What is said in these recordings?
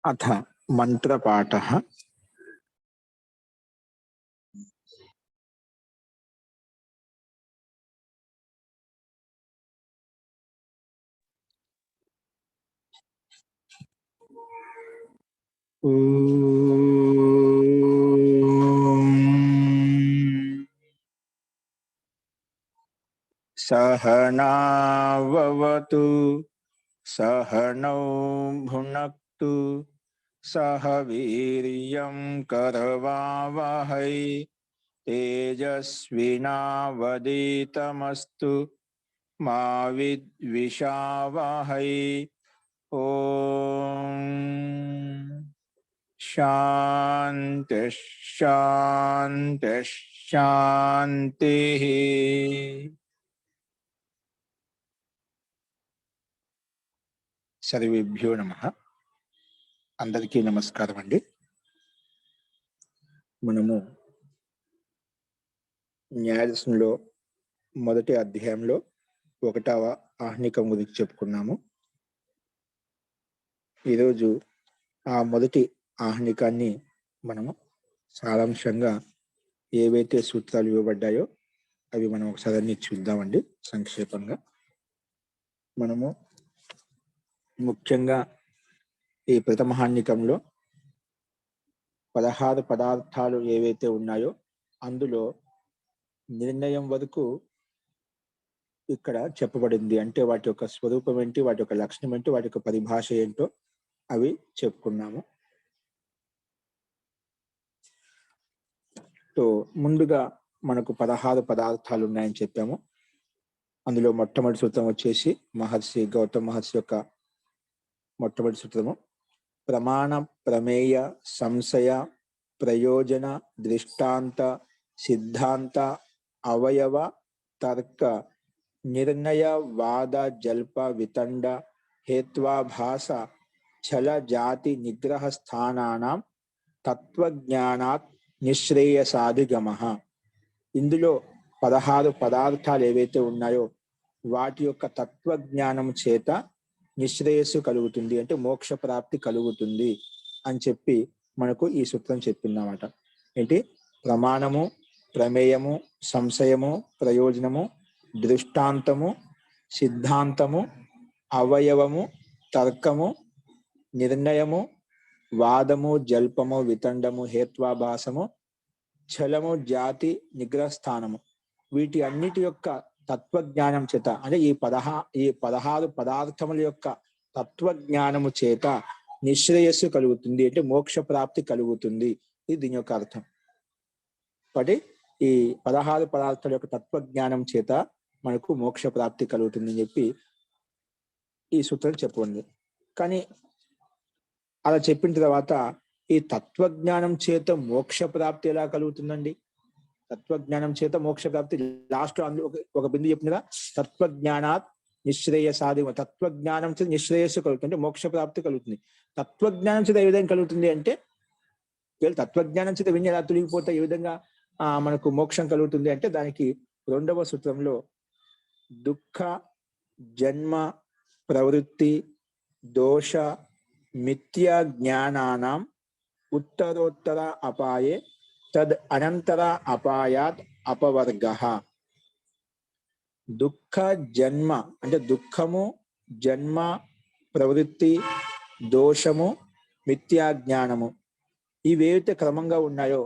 अथ मंत्रपाठः। सहनाववतु सहनौ भुनक्तु सह वीर्यं करवावहै तेजस्विनावधीतमस्तु मा विद्विषावहै। ओम शांति शांति शांति। सर्वेभ्यो नमः। అందరికీ నమస్కారం అండి. మనము న్యాయదర్శనంలో మొదటి అధ్యాయంలో 1వ ఆహ్నికం గురించి చెప్పుకున్నాము. ఈరోజు ఆ మొదటి ఆహ్నికాన్ని మనము సారాంశంగా ఏవైతే సూత్రాలు ఇవ్వబడ్డాయో అవి మనం ఒకసారి చూద్దామండి. సంక్షేపంగా మనము ముఖ్యంగా ఈ ప్రథమ ఆహ్నికంలో 16 పదార్థాలు ఏవైతే ఉన్నాయో అందులో నిర్ణయం వరకు ఇక్కడ చెప్పబడింది. అంటే వాటి యొక్క స్వరూపం ఏంటి, వాటి యొక్క లక్షణం ఏంటి, వాటి యొక్క పరిభాష ఏంటో అవి చెప్పుకున్నాము. సో ముందుగా మనకు 16 పదార్థాలు ఉన్నాయని చెప్పాము. అందులో మొట్టమొదటి సూత్రం వచ్చేసి మహర్షి గౌతమ మహర్షి యొక్క మొట్టమొదటి సూత్రము ప్రమాణ ప్రమేయ సంశయ ప్రయోజన దృష్టాంత సిద్ధాంత అవయవ తర్క నిర్ణయ వాద జల్ప వితండ హేత్వాభాస ఛల జాతి నిగ్రహ స్థానానాం తత్వజ్ఞానాత్ నిశ్రేయసాధిగమః. ఇందులో 16 పదార్థాలు ఏవైతే ఉన్నాయో వాటి యొక్క తత్వజ్ఞానం చేత నిశ్రేయస్సు కలుగుతుంది, అంటే మోక్ష ప్రాప్తి కలుగుతుంది అని చెప్పి మనకు ఈ సూత్రం చెప్పిందన్నమాట. ఏంటి? ప్రమాణము, ప్రమేయము, సంశయము, ప్రయోజనము, దృష్టాంతము, సిద్ధాంతము, అవయవము, తర్కము, నిర్ణయము, వాదము, జల్పము, వితండము, హేత్వాభాసము, ఛలము, జాతి, నిగ్రహస్థానము, వీటి అన్నిటి యొక్క తత్వజ్ఞానం చేత, అంటే ఈ 16 పదార్థముల యొక్క తత్వజ్ఞానము చేత నిశ్రేయస్సు కలుగుతుంది, అంటే మోక్ష ప్రాప్తి కలుగుతుంది. ఇది దీని యొక్క అర్థం. కాబట్టి ఈ 16 పదార్థాల యొక్క తత్వజ్ఞానం చేత మనకు మోక్ష ప్రాప్తి కలుగుతుంది అని చెప్పి ఈ సూత్రం చెప్పండి. కానీ అలా చెప్పిన తర్వాత ఈ తత్వజ్ఞానం చేత మోక్ష ప్రాప్తి ఎలా కలుగుతుందండి? తత్వజ్ఞానం చేత మోక్ష ప్రాప్తి లాస్ట్ అందులో ఒక బిందు చెప్పినదా, తత్వజ్ఞానాత్ నిశ్రేయసాది. తత్వజ్ఞానం చేత నిశ్రేయస్సు కలుగుతుంది, అంటే మోక్ష ప్రాప్తి కలుగుతుంది. తత్వజ్ఞానం చేత ఏ విధంగా కలుగుతుంది అంటే, తత్వజ్ఞానం చేత విని ఎలా తొలగిపోతే ఏ విధంగా మనకు మోక్షం కలుగుతుంది అంటే, దానికి 2వ సూత్రంలో దుఃఖ జన్మ ప్రవృత్తి దోష మిథ్యా జ్ఞానానాం ఉత్తరోత్తర అపాయే తద్ అనంతర అపాయాత్ అపవర్గః. దుఃఖ జన్మ అంటే దుఃఖము, జన్మ, ప్రవృత్తి, దోషము, మిథ్యా జ్ఞానము, ఇవేవైతే క్రమంగా ఉన్నాయో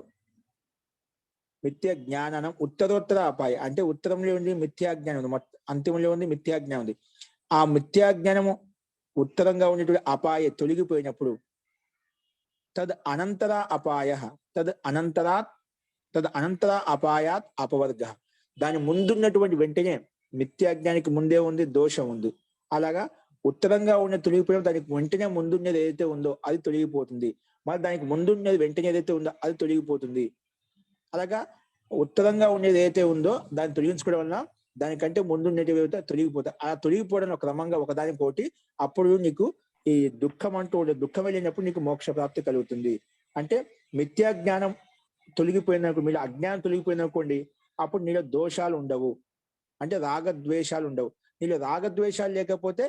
మిథ్యా జ్ఞానం ఉత్తరోత్తర అపాయ, అంటే ఉత్తరంలో ఉంది మిథ్యా జ్ఞానం ఉంది, అంతిమంలో ఉంది మిథ్యా జ్ఞానం ఉంది. ఆ మిథ్యా జ్ఞానము ఉత్తరంగా ఉండేటువంటి అపాయ తొలగిపోయినప్పుడు తద్ అనంతర అపాయ తద్ అనంతర అపాయాత్ అపవర్గ. దాని ముందున్నటువంటి వెంటనే మిథ్యాజ్ఞానికి ముందే ఉంది దోషం ఉంది, అలాగా ఉత్తరంగా ఉన్న తొలగిపోయిన దానికి వెంటనే ముందున్నది ఏదైతే ఉందో అది తొలగిపోతుంది, మరి దానికి ముందున్నది వెంటనే ఏదైతే ఉందో అది తొలగిపోతుంది. అలాగా ఉత్తరంగా ఉండేది ఏదైతే ఉందో దాన్ని తొలగించుకోవడం వల్ల దానికంటే ముందున్నది ఏదైతే తొలగిపోతాయి. ఆ తొలగిపోవడం క్రమంగా ఒకదానికోటి అప్పుడు నీకు ఈ దుఃఖం అంటూ దుఃఖం వెళ్ళినప్పుడు నీకు మోక్ష ప్రాప్తి కలుగుతుంది. అంటే మిథ్యా జ్ఞానం తొలగిపోయినప్పుడు, మీరు అజ్ఞానం తొలగిపోయిననుకోండి, అప్పుడు నీలో దోషాలు ఉండవు, అంటే రాగద్వేషాలు ఉండవు. నీలో రాగద్వేషాలు లేకపోతే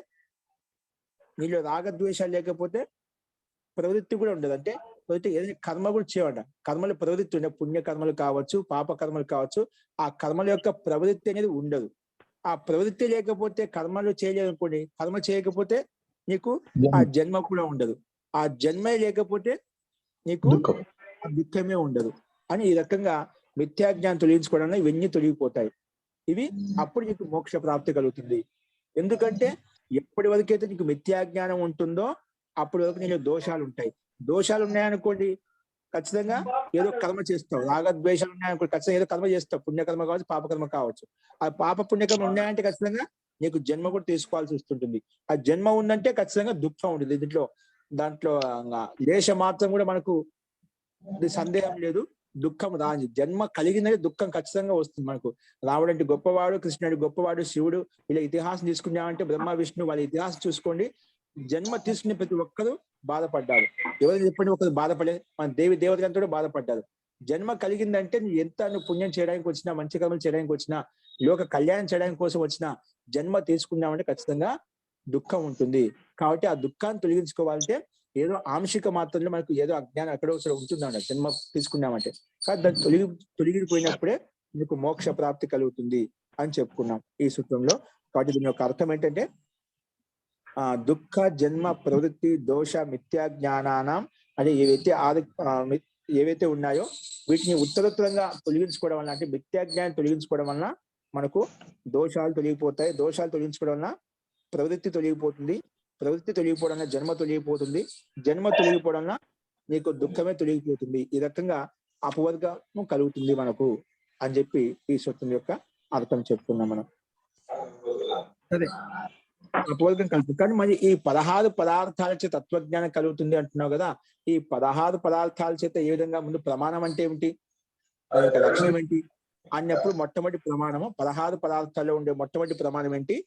ప్రవృత్తి కూడా ఉండదు. అంటే ప్రవృత్తి ఏదైనా కర్మ కూడా చేయమంట. కర్మలు ప్రవృత్తి ఉండే పుణ్య కర్మలు కావచ్చు, పాప కర్మలు కావచ్చు, ఆ కర్మల యొక్క ప్రవృత్తి అనేది ఉండదు. ఆ ప్రవృత్తి లేకపోతే కర్మలు చేయలేదు అనుకోండి, కర్మ చేయకపోతే నీకు ఆ జన్మ కూడా ఉండదు. ఆ జన్మే లేకపోతే నీకు ఆ దుఃఖమే ఉండదు అని ఈ రకంగా మిథ్యాజ్ఞానం తొలగించుకోవడానికి ఇవన్నీ తొలగిపోతాయి. ఇవి అప్పుడు నీకు మోక్ష ప్రాప్తి కలుగుతుంది. ఎందుకంటే ఎప్పటి వరకైతే నీకు మిథ్యాజ్ఞానం ఉంటుందో అప్పటి వరకు నీకు దోషాలు ఉంటాయి. దోషాలు ఉన్నాయనుకోండి, ఖచ్చితంగా ఏదో కర్మ చేస్తావు. రాగద్వేషాలు ఉన్నాయనుకోండి, ఖచ్చితంగా ఏదో కర్మ చేస్తావు. పుణ్యకర్మ కావచ్చు, పాపకర్మ కావచ్చు. ఆ పాప పుణ్యకర్మ ఉన్నాయంటే ఖచ్చితంగా నీకు జన్మ కూడా తీసుకోవాల్సి వస్తుంటుంది. ఆ జన్మ ఉందంటే ఖచ్చితంగా దుఃఖం ఉంటుంది. దాంట్లో లేశ మాత్రం కూడా మనకు సందేహం లేదు. దుఃఖం రాని జన్మ కలిగిందని దుఃఖం ఖచ్చితంగా వస్తుంది మనకు. రాముడు అంటే గొప్పవాడు, కృష్ణుడు గొప్పవాడు, శివుడు, ఇలా ఇతిహాసం తీసుకున్నామంటే బ్రహ్మ విష్ణు వాళ్ళ ఇతిహాసం చూసుకోండి. జన్మ తీసుకునే ప్రతి ఒక్కరు బాధపడ్డారు. ఎవరు చెప్పండి ఒకరు బాధపడలేదు? మన దేవి దేవతలంతా బాధపడ్డారు. జన్మ కలిగిందంటే నువ్వు పుణ్యం చేయడానికి వచ్చినా, మంచి కర్మలు చేయడానికి వచ్చినా, లోక కళ్యాణం చేయడానికి కోసం వచ్చినా, జన్మ తీసుకున్నామంటే ఖచ్చితంగా దుఃఖం ఉంటుంది. కాబట్టి ఆ దుఃఖాన్ని తొలగించుకోవాలంటే ఏదో ఆంశిక మాత్రంలో మనకు ఏదో అజ్ఞానం ఎక్కడో ఉంటుందంట జన్మ తీసుకున్నామంటే. కానీ దాన్ని తొలగిపోయినప్పుడే మీకు మోక్ష ప్రాప్తి కలుగుతుంది అని చెప్పుకున్నాం ఈ సూత్రంలో. కాబట్టి దీని యొక్క అర్థం ఏంటంటే దుఃఖ జన్మ ప్రవృత్తి దోష మిథ్యా జ్ఞానానం అని ఏవైతే ఉన్నాయో వీటిని ఉత్తరోత్తరంగా తొలగించుకోవడం వల్ల, అంటే మిథ్యా జ్ఞానం తొలగించుకోవడం వల్ల మనకు దోషాలు తొలగిపోతాయి. దోషాలు తొలగించుకోవడం వల్ల ప్రవృత్తి తొలగిపోతుంది. ప్రవృత్తి తొలగిపోవడం వల్ల జన్మ తొలగిపోతుంది. జన్మ తొలగిపోవడం వల్ల నీకు దుఃఖమే తొలగిపోతుంది. ఈ రకంగా అపవర్గము కలుగుతుంది మనకు అని చెప్పి ఈ సూత్రం యొక్క అర్థం చెప్తున్నాం మనం. సరే, అపవర్గం కలుగుతుంది. కానీ మరి ఈ 16 పదార్థాల చేత తత్వజ్ఞానం కలుగుతుంది అంటున్నావు కదా. ఈ 16 పదార్థాల చేత ఏ విధంగా, ముందు ప్రమాణం అంటే ఏమిటి, దాని యొక్క లక్షణం ఏంటి అన్నప్పుడు మొట్టమొదటి ప్రమాణము 16 పదార్థాల్లో ఉండే మొట్టమొదటి ప్రమాణం ఏంటి?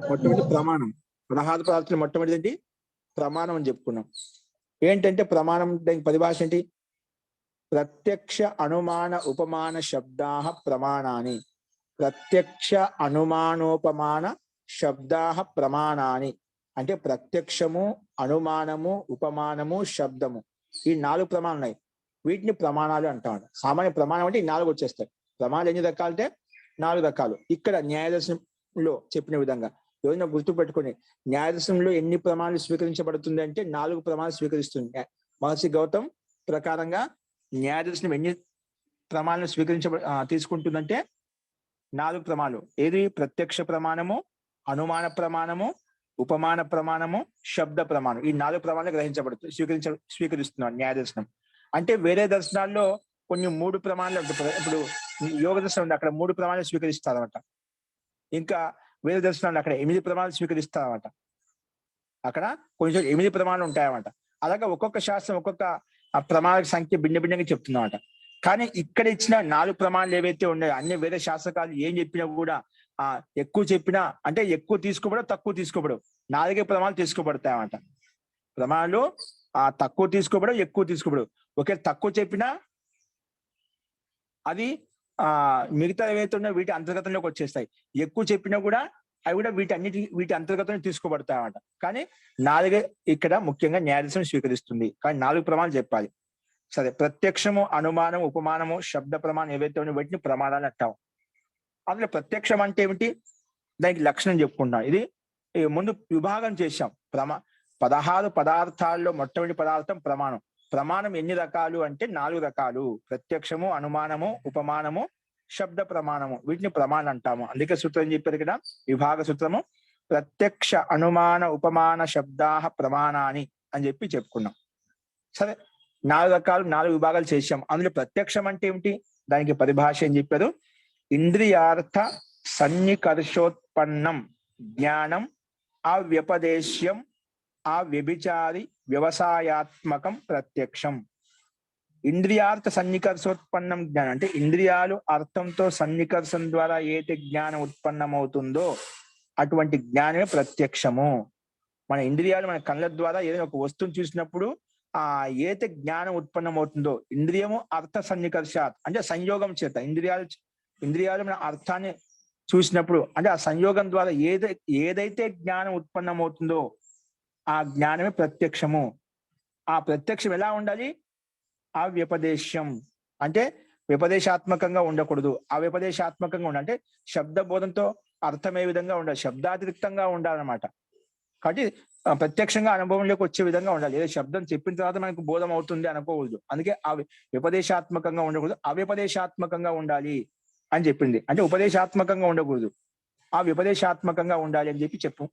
మొట్టమొదటి ప్రమాణం 16 పదార్థాలు మొట్టమొదటి ఏంటి? ప్రమాణం అని చెప్పుకున్నాం. ఏంటంటే ప్రమాణం దానికి పరిభాష ఏంటి? ప్రత్యక్ష అనుమాన ఉపమాన శబ్దా ప్రమాణాని. ప్రత్యక్ష అనుమానోపమాన శబ్దా ప్రమాణాని అంటే ప్రత్యక్షము, అనుమానము, ఉపమానము, శబ్దము, ఈ 4 ప్రమాణాలు ఉన్నాయి. వీటిని ప్రమాణాలు అంటాడు. సామాన్య ప్రమాణం అంటే ఈ 4 వచ్చేస్తాయి. ప్రమాణాలు ఎన్ని రకాలు అంటే 4 రకాలు. ఇక్కడ న్యాయదర్శనంలో చెప్పిన విధంగా ఏదైనా గుర్తుపెట్టుకుని, న్యాయదర్శనంలో ఎన్ని ప్రమాణాలు స్వీకరించబడుతుంది అంటే 4 ప్రమాణాలు స్వీకరిస్తుంది. మహర్షి గౌతమ్ ప్రకారంగా న్యాయదర్శనం ఎన్ని ప్రమాణాలు తీసుకుంటుందంటే 4 ప్రమాణాలు. ఏది? ప్రత్యక్ష ప్రమాణము, అనుమాన ప్రమాణము, ఉపమాన ప్రమాణము, శబ్ద ప్రమాణం. ఈ 4 ప్రమాణాలు గ్రహించబడుతుంది, స్వీకరిస్తున్నాడు న్యాయదర్శనం. అంటే వేరే దర్శనాల్లో కొన్ని 3 ప్రమాణాలు ఉంటాయి. ఇప్పుడు యోగ దర్శనం ఉంది, అక్కడ 3 ప్రమాణాలు స్వీకరిస్తారన్నమాట. ఇంకా వేరే దర్శనాలు అక్కడ 8 ప్రమాణాలు స్వీకరిస్తారన్నమాట. అక్కడ కొంచెం 8 ప్రమాణాలు ఉంటాయన్నమాట. అలాగే ఒక్కొక్క శాస్త్రం ఒక్కొక్క ప్రమాణ సంఖ్య భిన్న భిన్నంగా చెప్తుందన్నమాట. కానీ ఇక్కడ ఇచ్చిన 4 ప్రమాణాలు ఏవైతే ఉన్నాయో అన్ని వేరే శాస్త్రకాలు ఏం చెప్పినా కూడా ఎక్కువ చెప్పినా అంటే ఎక్కువ తీసుకోబడవు, తక్కువ తీసుకోబడవు. 4 ప్రమాణాలు తీసుకోబడతాయి అన్నమాట. ప్రమాణాలు తక్కువ తీసుకోబడవు, ఎక్కువ తీసుకోబడవు. ఒకే తక్కువ చెప్పినా అది మిగతా ఏవైతే ఉన్నాయో వీటి అంతర్గతంలోకి వచ్చేస్తాయి. ఎక్కువ చెప్పినా కూడా అవి కూడా వీటి అంతర్గతంలో తీసుకోబడతాయి అన్నమాట. కానీ 4 ఇక్కడ ముఖ్యంగా న్యాయదర్శనం స్వీకరిస్తుంది. కానీ 4 ప్రమాణాలు చెప్పాలి. సరే, ప్రత్యక్షము, అనుమానం, ఉపమానము, శబ్ద ప్రమాణం ఏవైతే ఉన్నాయో వీటిని ప్రమాణాలు అంటాం. అందులో ప్రత్యక్షం అంటే ఏమిటి, దానికి లక్షణం చెప్పుకుంటాం. ఇది ముందు విభాగం చేశాం. 16 పదార్థాల్లో మొట్టమొదటి పదార్థం ప్రమాణం. ప్రమాణం ఎన్ని రకాలు అంటే 4 రకాలు. ప్రత్యక్షము, అనుమానము, ఉపమానము, శబ్ద ప్రమాణము, వీటిని ప్రమాణం అంటాము. అందుకే సూత్రం చెప్పారు ఇక్కడ, విభాగ సూత్రము. ప్రత్యక్ష అనుమాన ఉపమాన శబ్దా ప్రమాణాని అని చెప్పుకున్నాం. సరే, 4 రకాలు, 4 విభాగాలు చేశాం. అందులో ప్రత్యక్షం అంటే ఏమిటి, దానికి పరిభాష ఏం చెప్పారు? ఇంద్రియార్థ సన్నికర్షోత్పన్నం జ్ఞానం అవ్యపదేశ్యం అవ్యభిచారి వ్యవసాయాత్మకం ప్రత్యక్షం. ఇంద్రియార్థ సన్నికర్షోత్పన్నం జ్ఞానం అంటే ఇంద్రియాలు అర్థంతో సన్నికర్షం ద్వారా ఏదైతే జ్ఞానం ఉత్పన్నమవుతుందో అటువంటి జ్ఞానమే ప్రత్యక్షము. మన ఇంద్రియాలు మన కళ్ళ ద్వారా ఏదైనా ఒక వస్తువును చూసినప్పుడు ఏదైతే జ్ఞానం ఉత్పన్నమవుతుందో, ఇంద్రియము అర్థ సన్నికర్షాత్ అంటే సంయోగం చేత ఇంద్రియాలు మన అర్థాన్ని చూసినప్పుడు అంటే ఆ సంయోగం ద్వారా ఏదైతే జ్ఞానం ఉత్పన్నమవుతుందో ఆ జ్ఞానమే ప్రత్యక్షము. ఆ ప్రత్యక్షం ఎలా ఉండాలి? అవ్యపదేశ్యం అంటే వ్యపదేశాత్మకంగా ఉండకూడదు. అవ్యపదేశాత్మకంగా ఉండాలి అంటే శబ్ద బోధంతో అర్థమయ్యే విధంగా ఉండాలి, శబ్దాతిరిక్తంగా ఉండాలన్నమాట. కాబట్టి ప్రత్యక్షంగా అనుభవంలోకి వచ్చే విధంగా ఉండాలి. ఏదో శబ్దం చెప్పిన తర్వాత మనకు బోధం అవుతుంది అనుకోకూడదు. అందుకే వ్యపదేశాత్మకంగా ఉండకూడదు, అవ్యపదేశాత్మకంగా ఉండాలి అని చెప్పింది. అంటే ఉపదేశాత్మకంగా ఉండకూడదు, ఆ వ్యపదేశాత్మకంగా ఉండాలి అని చెప్పి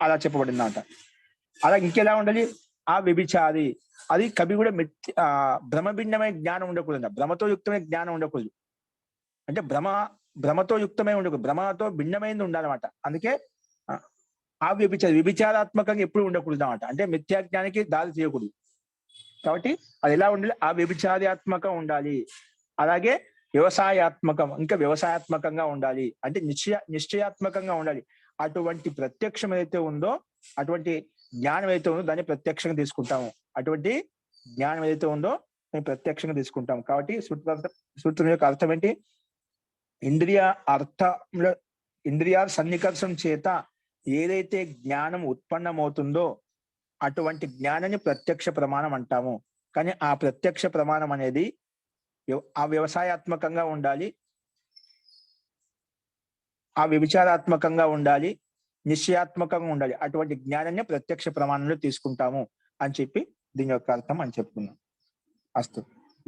అలా చెప్పబడింది అంట. అలా ఇంకెలా ఉండాలి? ఆ వ్యభిచారి, అది కవి కూడా భ్రమభిన్నమైన జ్ఞానం ఉండకూడదు, భ్రమతో యుక్తమైన జ్ఞానం ఉండకూడదు. అంటే భ్రమతో యుక్తమై ఉండకూడదు, భ్రమతో భిన్నమైనది ఉండాలన్నమాట. అందుకే ఆ వ్యభిచారాత్మకంగా ఎప్పుడు ఉండకూడదు అన్నమాట. అంటే మిథ్యాజ్ఞానికి దారి చేయకూడదు. కాబట్టి అది ఎలా ఉండాలి? ఆ వ్యభిచారాత్మకం ఉండాలి. అలాగే వ్యవసాయాత్మకం, ఇంకా వ్యవసాయాత్మకంగా ఉండాలి. అంటే నిశ్చయాత్మకంగా ఉండాలి. అటువంటి ప్రత్యక్షం ఏదైతే ఉందో, అటువంటి జ్ఞానం ఏదైతే ఉందో దాన్ని ప్రత్యక్షంగా తీసుకుంటాము. అటువంటి జ్ఞానం ఏదైతే ఉందో దాన్ని ప్రత్యక్షంగా తీసుకుంటాం. కాబట్టి సూత్రం యొక్క అర్థం ఏంటి? ఇంద్రియాల సన్నికర్షం చేత ఏదైతే జ్ఞానం ఉత్పన్నమవుతుందో అటువంటి జ్ఞానాన్ని ప్రత్యక్ష ప్రమాణం అంటాము. కానీ ఆ ప్రత్యక్ష ప్రమాణం అనేది ఆ వ్యవసాయాత్మకంగా ఉండాలి, ఆ వ్యభిచారాత్మకంగా ఉండాలి, నిశ్చయాత్మకంగా ఉండాలి. అటువంటి జ్ఞానాన్ని ప్రత్యక్ష ప్రమాణంలో తీసుకుంటాము అని చెప్పి దీని యొక్క అర్థం అని చెప్పుకున్నాం. అస్తు.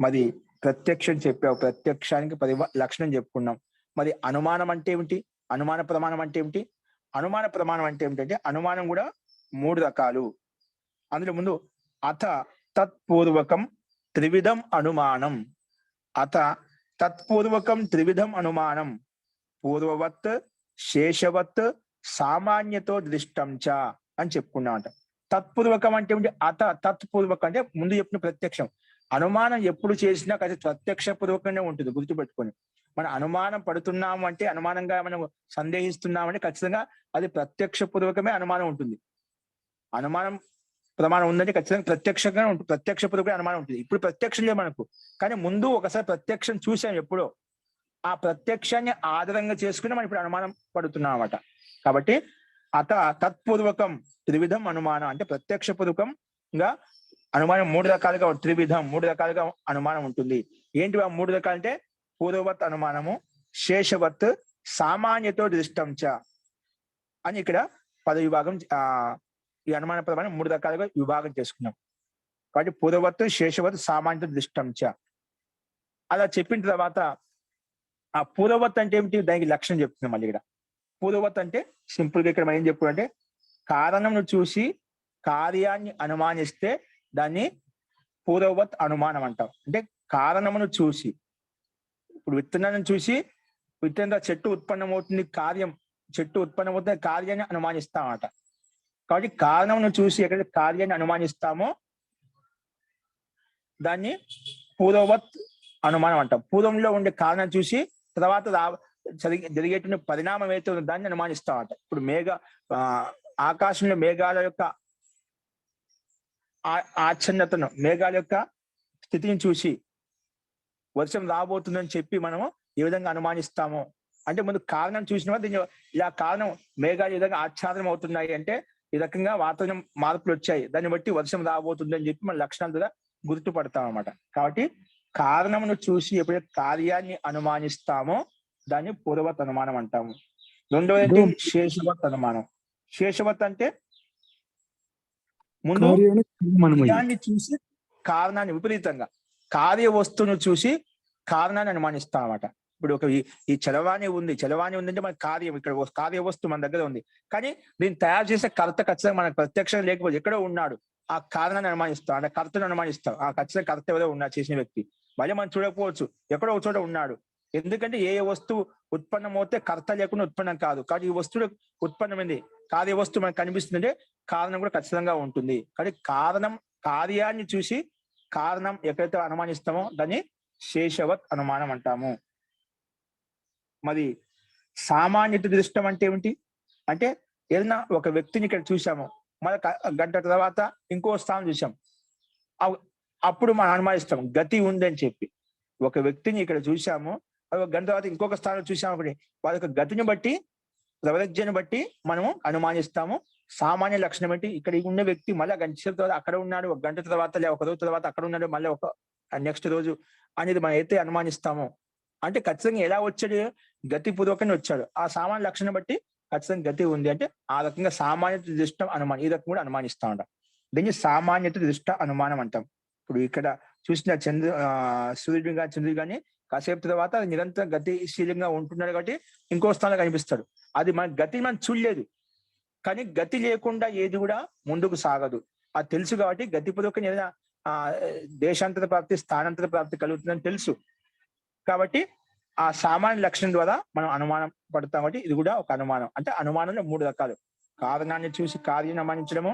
మరి ప్రత్యక్షం చెప్పావు, ప్రత్యక్షానికి లక్షణం చెప్పుకున్నాం. మరి అనుమానం అంటే ఏమిటి? అనుమాన ప్రమాణం అంటే ఏమిటి? అనుమాన ప్రమాణం అంటే ఏమిటంటే అనుమానం కూడా 3 రకాలు. అందులో ముందు అథ తత్పూర్వకం త్రివిధం అనుమానం. అథ తత్పూర్వకం త్రివిధం అనుమానం పూర్వవత్, శేషవత్, సామాన్యతో దృష్టం చ అని చెప్పుకున్నామంట. తత్పూర్వకం అంటే ఏమిటి? అథ తత్పూర్వకం అంటే ముందు చెప్పిన ప్రత్యక్షం. అనుమానం ఎప్పుడు చేసినా అది ప్రత్యక్ష పూర్వకంగానే ఉంటుంది, గుర్తుపెట్టుకొని. మనం అనుమానం పడుతున్నాము అంటే, అనుమానంగా మనం సందేహిస్తున్నామంటే ఖచ్చితంగా అది ప్రత్యక్ష పూర్వకమే అనుమానం ఉంటుంది. అనుమానం ప్రమాణం ఉందంటే ఖచ్చితంగా ప్రత్యక్షంగా ఉంటుంది, ప్రత్యక్ష పూర్వకమే అనుమానం ఉంటుంది. ఇప్పుడు ప్రత్యక్షం లేదు మనకు, కానీ ముందు ఒకసారి ప్రత్యక్షం చూసాం ఎప్పుడో. ఆ ప్రత్యక్షాన్ని ఆధారంగా చేసుకుని మనం ఇప్పుడు అనుమానం పడుతున్నాం అన్నమాట. కాబట్టి అత తత్పూర్వకం త్రివిధం అనుమానం అంటే ప్రత్యక్ష పూర్వకంగా అనుమానం 3 రకాలుగా, త్రివిధం 3 రకాలుగా అనుమానం ఉంటుంది. ఏంటి ఆ 3 రకాలు అంటే? పూర్వవత్ అనుమానము, శేషవత్, సామాన్యతో దృష్టం చ అని ఇక్కడ పద విభాగం, ఈ అనుమాన ప్రమాణం 3 రకాలుగా విభాగం చేసుకున్నాం. కాబట్టి పూర్వవత్, శేషవత్, సామాన్యతో దృష్టం చ అలా చెప్పిన తర్వాత ఆ పూర్వవత్ అంటే ఏమిటి? దానికి లక్షణం చెప్తున్నాం మళ్ళీ ఇక్కడ. పూర్వవత్ అంటే సింపుల్ గా ఇక్కడ మనం ఏం చెప్పుకుంటే, కారణంను చూసి కార్యాన్ని అనుమానిస్తే దాన్ని పూర్వవత్ అనుమానం అంటాం. అంటే కారణమును చూసి, ఇప్పుడు విత్తనాన్ని చూసి విత్తనం చెట్టు ఉత్పన్నమవుతుంది, చెట్టు ఉత్పన్నమవుతుంది, కార్యాన్ని అనుమానిస్తామట. కాబట్టి కారణమును చూసి ఎక్కడైతే కార్యాన్ని అనుమానిస్తామో దాన్ని పూర్వవత్ అనుమానం అంటాం. పూర్వంలో ఉండే కారణం చూసి తర్వాత జరిగేటువంటి పరిణామం ఏదైతే ఉందో దాన్ని అనుమానిస్తామట. ఇప్పుడు ఆకాశంలో మేఘాల యొక్క ఆచ్ఛన్నతను, మేఘాల యొక్క స్థితిని చూసి వర్షం రాబోతుందని చెప్పి మనము ఏ విధంగా అనుమానిస్తామో, అంటే ముందు కారణం చూసిన దీన్ని ఇలా కారణం మేఘాలు ఈ విధంగా ఆచ్ఛాదనం అవుతున్నాయి అంటే ఈ రకంగా వాతావరణం మార్పులు వచ్చాయి, దాన్ని బట్టి వర్షం రాబోతుంది అని చెప్పి మన లక్షణాల ద్వారా గుర్తుపడతాం అన్నమాట. కాబట్టి కారణమును చూసి ఎప్పుడైతే కార్యాన్ని అనుమానిస్తామో దాన్ని పూర్వవత్ అనుమానం అంటాము. రెండవది శేషవత్ అనుమానం. శేషవత్ అంటే ముందు కార్యాన్ని చూసి కారణాన్ని, విపరీతంగా కార్య వస్తువును చూసి కారణాన్ని అనుమానిస్తాం అన్నమాట. ఇప్పుడు ఈ చలవాణి ఉందంటే మన కార్యం, ఇక్కడ కార్య వస్తువు మన దగ్గర ఉంది, కానీ దీన్ని తయారు చేసే కర్త ఖచ్చితంగా మనకు ప్రత్యక్షం లేకపోతే ఎక్కడో ఉన్నాడు, ఆ కారణాన్ని అనుమానిస్తాం, అంటే కర్తను అనుమానిస్తాం. ఆ ఖచ్చితంగా కర్త ఎవరో ఉన్నారు చేసిన వ్యక్తి, మళ్ళీ మనం చూడకపోవచ్చు, ఎక్కడో ఒక చోట ఉన్నాడు. ఎందుకంటే ఏ వస్తువు ఉత్పన్నమవుతే కర్త లేకుండా ఉత్పన్నం కాదు. కాబట్టి ఈ వస్తువు ఉత్పన్నమైంది, కార్య వస్తువు మనకు కనిపిస్తుందంటే కారణం కూడా ఖచ్చితంగా ఉంటుంది. కానీ కార్యాన్ని చూసి కారణం ఎక్కడైతే అనుమానిస్తామో దాన్ని శేషవత్ అనుమానం అంటాము. మరి సామాన్యత దృష్టం అంటే ఏమిటి? అంటే ఏదైనా ఒక వ్యక్తిని ఇక్కడ చూసాము, మళ్ళీ గంట తర్వాత ఇంకో స్థానం చూసాం, అప్పుడు మనం అనుమానిస్తాం గతి ఉందని చెప్పి. ఒక వ్యక్తిని ఇక్కడ చూసాము, ఒక గంట తర్వాత ఇంకొక స్థానం చూసాము, వాళ్ళ యొక్క గతిని బట్టి, ప్రవృత్తిని బట్టి మనము అనుమానిస్తాము, సామాన్య లక్షణం ఏంటి? ఇక్కడ ఉన్న వ్యక్తి మళ్ళీ గంట సేపు తర్వాత అక్కడ ఉన్నాడు, ఒక గంట తర్వాత లేదా ఒక రోజు తర్వాత అక్కడ ఉన్నాడు, మళ్ళీ ఒక నెక్స్ట్ రోజు అనేది మనం అయితే అనుమానిస్తామో, అంటే ఖచ్చితంగా ఎలా వచ్చాడు? గతిపూర్వకంగా వచ్చాడు. ఆ సామాన్య లక్షణం బట్టి ఖచ్చితంగా గతి ఉంది అంటే ఆ రకంగా సామాన్యత దృష్టం అనుమానం, ఈ రకం కూడా అనుమానిస్తా ఉంటాం. దీన్ని సామాన్యత దృష్ట అనుమానం అంటాం. ఇప్పుడు ఇక్కడ చూసిన సూర్యుడు కానీ చంద్రుడు కానీ కాసేపు తర్వాత నిరంతరం గతిశీలంగా ఉంటున్నాడు కాబట్టి ఇంకో స్థానంలో కనిపిస్తాడు. అది మన గతి మనం చూడలేదు, కానీ గతి లేకుండా ఏది కూడా ముందుకు సాగదు. అది తెలుసు కాబట్టి గతిపూర్వకంగా ఏదైనా దేశాంతర ప్రాప్తి, స్థానాంతర ప్రాప్తి కలుగుతుందని తెలుసు. కాబట్టి ఆ సామాన్య లక్షణం ద్వారా మనం అనుమానం పడతాం. కాబట్టి ఇది కూడా ఒక అనుమానం. అంటే అనుమానంలో 3 రకాలు: కారణాన్ని చూసి కార్యాన్ని అనుమానించడము,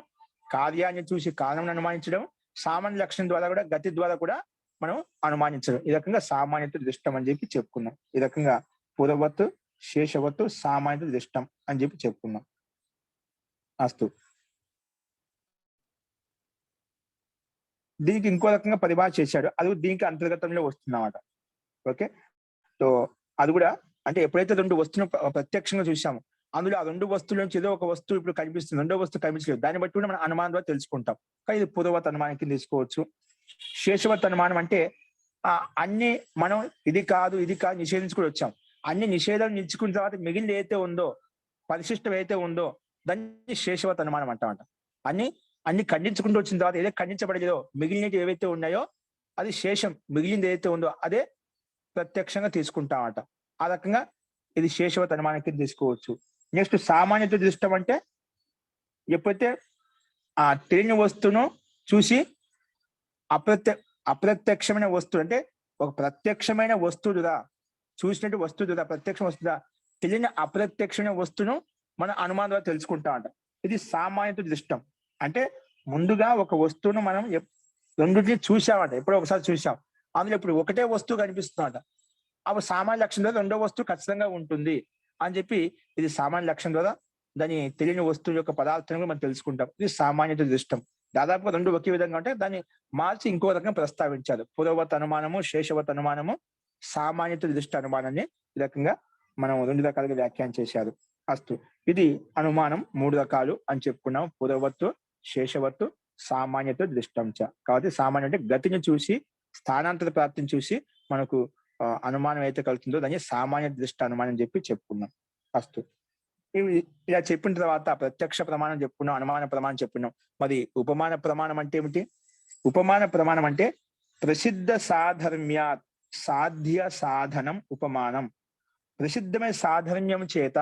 కార్యాన్ని చూసి కారణం అనుమానించడం, సామాన్య లక్షణం ద్వారా కూడా గతి ద్వారా కూడా మనం అనుమానించడం. ఈ రకంగా సామాన్యత దృష్టం అని చెప్పి చెప్పుకున్నాం. ఈ రకంగా పూర్వవత్తు, శేషవత్తు, సామాన్యత దృష్టం అని చెప్పి చెప్పుకున్నాం. అస్తు. దీనికి ఇంకో రకంగా పరిభాష చేశాడు, అది దీనికి అంతర్గతంలో వస్తుందన్నమాట. ఓకే, సో అది కూడా అంటే ఎప్పుడైతే 2 వస్తువులు ప్రత్యక్షంగా చూసాము, అందులో ఆ 2 వస్తువుల నుంచి ఏదో ఒక వస్తువు ఇప్పుడు కనిపిస్తుంది, 2వ వస్తువు కనిపించలేదు, దాన్ని బట్టి కూడా మనం అనుమానం ద్వారా తెలుసుకుంటాం. కానీ ఇది పూర్వవత్ అనుమానం కింద తీసుకోవచ్చు. శేషవత్ అనుమానం అంటే అన్ని మనం ఇది కాదు నిషేధించుకుని వచ్చాం. అన్ని నిషేధాలు నిలుచుకున్న తర్వాత మిగిలిన ఏదైతే ఉందో, పరిశిష్టం ఏదైతే ఉందో దాన్ని శేషవత్ అనుమానం అంటామంట. అన్ని ఖండించుకుంటూ వచ్చిన తర్వాత ఏదైతే ఖండించబడలేదో మిగిలినవి ఏవైతే ఉన్నాయో అది శేషం, మిగిలింది ఏదైతే ఉందో అదే ప్రత్యక్షంగా తీసుకుంటామట. ఆ రకంగా ఇది శేషవత్ అనుమానం కింద తీసుకోవచ్చు. నెక్స్ట్ సామాన్యత దృష్టం అంటే ఎప్పుడైతే ఆ తెలియని వస్తువును చూసి అప్రత్యక్షమైన వస్తువు, అంటే ఒక ప్రత్యక్షమైన వస్తువుగా చూసినట్టు వస్తువుగా ప్రత్యక్ష వస్తువుగా తెలియని అప్రత్యక్షమైన వస్తువును మనం అనుమానం ద్వారా తెలుసుకుంటామట. ఇది సామాన్యత దృష్టం. అంటే ముందుగా ఒక వస్తువును మనం రెండింటిని చూసామట, ఎప్పుడో ఒకసారి చూసాం, అందులో ఇప్పుడు ఒకటే వస్తువు కనిపిస్తుందట. అప్పుడు సామాన్య లక్షణం ద్వారా 2వ వస్తువు ఖచ్చితంగా ఉంటుంది అని చెప్పి ఇది సామాన్య లక్షణం ద్వారా దాని తెలియని వస్తువు యొక్క పదార్థాన్ని మనం తెలుసుకుంటాం. ఇది సామాన్యత దృష్టం. దాదాపుగా 2 ఒకే విధంగా ఉంటే దాన్ని మార్చి ఇంకో రకంగా ప్రస్తావించారు. పూర్వవత్ అనుమానము, శేషవత్ అనుమానము, సామాన్యత దృష్టి అనుమానాన్ని ఈ రకంగా మనం 2 రకాలుగా వ్యాఖ్యానం చేశారు. అస్తు. ఇది అనుమానం 3 రకాలు అని చెప్పుకున్నాం: పూర్వవత్తు, శేషవత్తు, సామాన్యత దృష్టంచ. కాబట్టి సామాన్యం అంటే గతిని చూసి, స్థానాంతర ప్రాప్తిని చూసి మనకు అనుమానం అయితే కలుగుతుందో దాన్ని సామాన్య దృష్ట అనుమానం చెప్పి చెప్పుకున్నాం. అస్తు. ఇలా చెప్పిన తర్వాత ప్రత్యక్ష ప్రమాణం చెప్పుకున్నాం, అనుమాన ప్రమాణం చెప్పుకున్నాం. మరి ఉపమాన ప్రమాణం అంటే ఏమిటి? ఉపమాన ప్రమాణం అంటే ప్రసిద్ధ సాధర్మ్యా సాధ్య సాధనం ఉపమానం. ప్రసిద్ధమైన సాధర్మ్యం చేత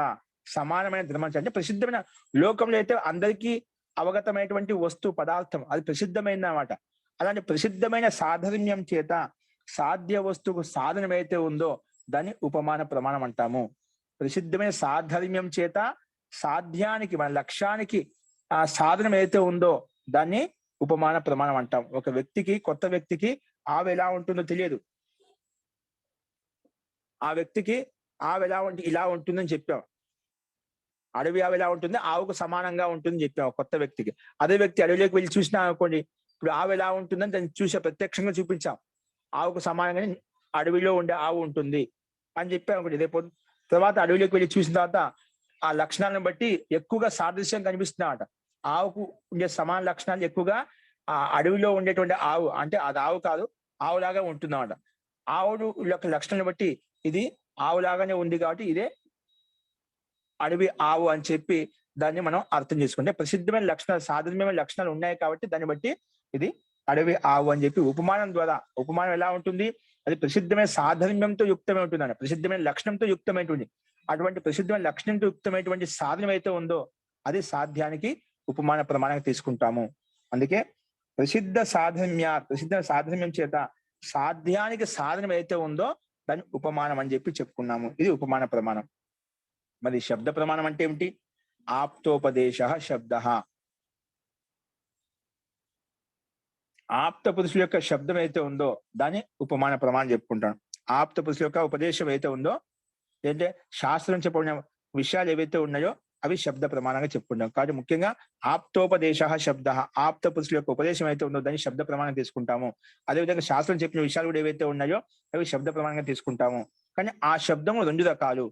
సమానమైన ధర్మం అంటే ప్రసిద్ధమైన లోకంలో అయితే అందరికీ అవగతమైనటువంటి వస్తువు పదార్థం అది ప్రసిద్ధమైనది అన్నమాట. అలాంటి ప్రసిద్ధమైన సాధర్మ్యం చేత సాధ్య వస్తువుకు సాధనం అయితే ఉందో దాన్ని ఉపమాన ప్రమాణం అంటాము. ప్రసిద్ధమైన సాధర్మ్యం చేత సాధ్యానికి, మన లక్ష్యానికి ఆ సాధనం ఏదైతే ఉందో దాన్ని ఉపమాన ప్రమాణం అంటాం. ఒక వ్యక్తికి, కొత్త వ్యక్తికి ఆవు ఎలా ఉంటుందో తెలియదు. ఆ వ్యక్తికి ఆవు ఎలా ఇలా ఉంటుందని చెప్పాం. అడవి ఆవు ఎలా ఉంటుంది, ఆవుకు సమానంగా ఉంటుందని చెప్పాం కొత్త వ్యక్తికి. అదే వ్యక్తి అడవిలోకి వెళ్ళి చూసినా అనుకోండి, ఇప్పుడు ఆవు ఎలా ఉంటుందని దాన్ని చూసే ప్రత్యక్షంగా చూపించాం. ఆవుకు సమానంగానే అడవిలో ఉండే ఆవు ఉంటుంది అని చెప్పాం అనుకోండి. రేపు తర్వాత అడవిలోకి వెళ్ళి చూసిన తర్వాత ఆ లక్షణాలను బట్టి ఎక్కువగా సాదృశ్యం కనిపిస్తున్నాయట. ఆవుకు ఉండే సమాన లక్షణాలు ఎక్కువగా ఆ అడవిలో ఉండేటువంటి ఆవు, అంటే అది ఆవు కాదు, ఆవులాగా ఉంటుందన్నమాట. ఆవుడు యొక్క లక్షణాలను బట్టి ఇది ఆవులాగానే ఉంది కాబట్టి ఇదే అడవి ఆవు అని చెప్పి దాన్ని మనం అర్థం చేసుకుంటే ప్రసిద్ధమైన లక్షణాలు, సాధర్మ్యమైన లక్షణాలు ఉన్నాయి కాబట్టి దాన్ని బట్టి ఇది అడవి ఆవు అని చెప్పి ఉపమానం ద్వారా. ఉపమానం ఎలా ఉంటుంది? అది ప్రసిద్ధమైన సాధర్మ్యంతో యుక్తమై ఉంటుందండి, ప్రసిద్ధమైన లక్షణంతో యుక్తమైనటువంటి. అటువంటి ప్రసిద్ధమైన లక్షణంతో యుక్తమైనటువంటి సాధనం అయితే ఉందో అది సాధ్యానికి ఉపమాన ప్రమాణంగా తీసుకుంటాము. అందుకే ప్రసిద్ధ సాధర్మ్యం చేత సాధ్యానికి సాధనం అయితే ఉందో దాన్ని ఉపమానం అని చెప్పి చెప్పుకున్నాము. ఇది ఉపమాన ప్రమాణం. మరి శబ్ద ప్రమాణం అంటే ఏమిటి? ఆప్తోపదేశ శబ్ద. ఆప్త పురుషుల యొక్క శబ్దం అయితే ఉందో దాన్ని ఉపమాన ప్రమాణం చెప్పుకుంటాను. ఆప్త పురుషుల యొక్క ఉపదేశం అయితే ఉందో, ఏంటంటే శాస్త్రం చెప్పిన విషయాలు ఏవైతే ఉన్నాయో అవి శబ్ద ప్రమాణంగా చెప్పుకుంటాం. కాబట్టి ముఖ్యంగా ఆప్తోపదేశ శబ్ద, ఆప్త పురుషుల యొక్క ఉపదేశం అయితే ఉందో దాన్ని శబ్ద ప్రమాణం తీసుకుంటాము. అదేవిధంగా శాస్త్రం చెప్పిన విషయాలు కూడా ఏవైతే ఉన్నాయో అవి శబ్ద ప్రమాణంగా తీసుకుంటాము. కానీ ఆ శబ్దము 2 రకాలు: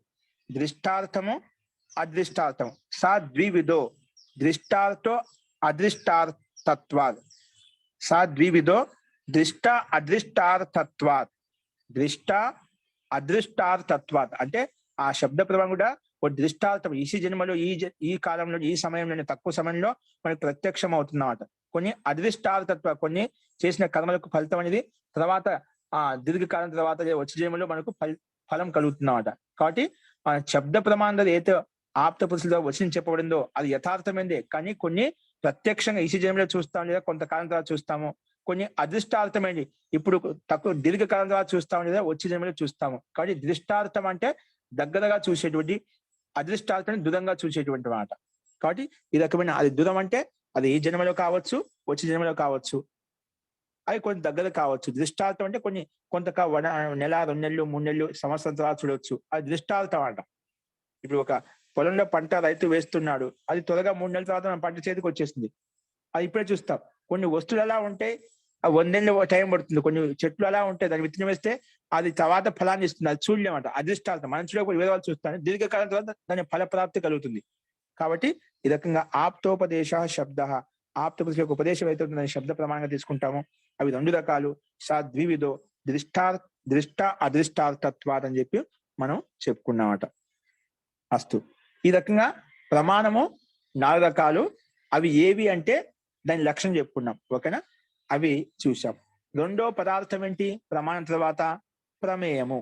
దృష్టార్థము, అదృష్టార్థం. సా ద్వివిధో. దృష్టార్థో అదృష్టార్థత్వాత్. సా ద్వివిధో దృష్ట అదృష్టార్థత్వాత్. దృష్ట అదృష్టార్థత్వాత్ అంటే ఆ శబ్ద ప్రభావం కూడా ఒక దృష్టార్థం ఈ జన్మలో ఈ కాలంలో ఈ సమయంలో తక్కువ సమయంలో మనకి ప్రత్యక్షం అవుతున్నమాట. కొన్ని అదృష్టార్థత్వ, కొన్ని చేసిన కర్మలకు ఫలితం అనేది తర్వాత దీర్ఘకాలం తర్వాత వచ్చే జన్మలో మనకు ఫలం కలుగుతున్నమాట. కాబట్టి ఆ శబ్ద ప్రమాణంలో ఏదైతే ఆప్త పురుషులతో వచ్చిన చెప్పబడిందో అది యథార్థమైందే. కానీ కొన్ని ప్రత్యక్షంగా ఈ జన్మలో చూస్తాం, లేదా కొంతకాలం తర్వాత చూస్తాము. కొన్ని అదృష్టార్థమైంది, ఇప్పుడు తక్కువ దీర్ఘకాలం తర్వాత చూస్తాము, లేదా వచ్చే జన్మలో చూస్తాము. కాబట్టి దృష్టార్థం అంటే దగ్గరగా చూసేటువంటి, అదృష్టార్థాన్ని దూరంగా చూసేటువంటి మాట. కాబట్టి ఈ రకమైన అది దూరం అంటే అది ఈ జన్మలో కావచ్చు, వచ్చే జన్మలో కావచ్చు, అవి కొన్ని దగ్గర కావచ్చు. దృష్టార్థం అంటే కొన్ని కొంత నెల, 2 నెలలు, 3 నెలలు, సంవత్సరం తర్వాత చూడవచ్చు. అది దృష్టార్థం అంట. ఇప్పుడు ఒక పొలంలో పంట రైతు వేస్తున్నాడు, అది త్వరగా 3 నెలల తర్వాత మన పంట చేతికి వచ్చేస్తుంది, అది ఇప్పుడే చూస్తాం. కొన్ని వస్తువులు అలా ఉంటాయి, 100 నెలలు టైం పడుతుంది. కొన్ని చెట్లు అలా ఉంటాయి, దాన్ని విత్తనం వేస్తే అది తర్వాత ఫలాన్ని ఇస్తుంది, అది చూడలేమంట. అదృష్టార్థం మనం చూడకపోతే వేరే వాళ్ళు చూస్తాను, దీర్ఘకాలం తర్వాత దాని ఫలప్రాప్తి కలుగుతుంది. కాబట్టి ఈ రకంగా ఆప్తోపదేశ శబ్ద, ఆప్తోపదేశ యొక్క ఉపదేశం అయితే దాన్ని శబ్ద ప్రమాణంగా తీసుకుంటాము. అవి 2 రకాలు. సా ద్వివిధో దృష్ట అదృష్టార్థత్వాత్ అని చెప్పి మనం చెప్పుకున్నామట. అస్తు. ఈ రకంగా ప్రమాణము 4 రకాలు. అవి ఏవి అంటే దాని లక్షణం చెప్పుకున్నాం. ఓకేనా? అవి చూసాం. రెండో పదార్థం ఏంటి ప్రమాణం తర్వాత? ప్రమేయము.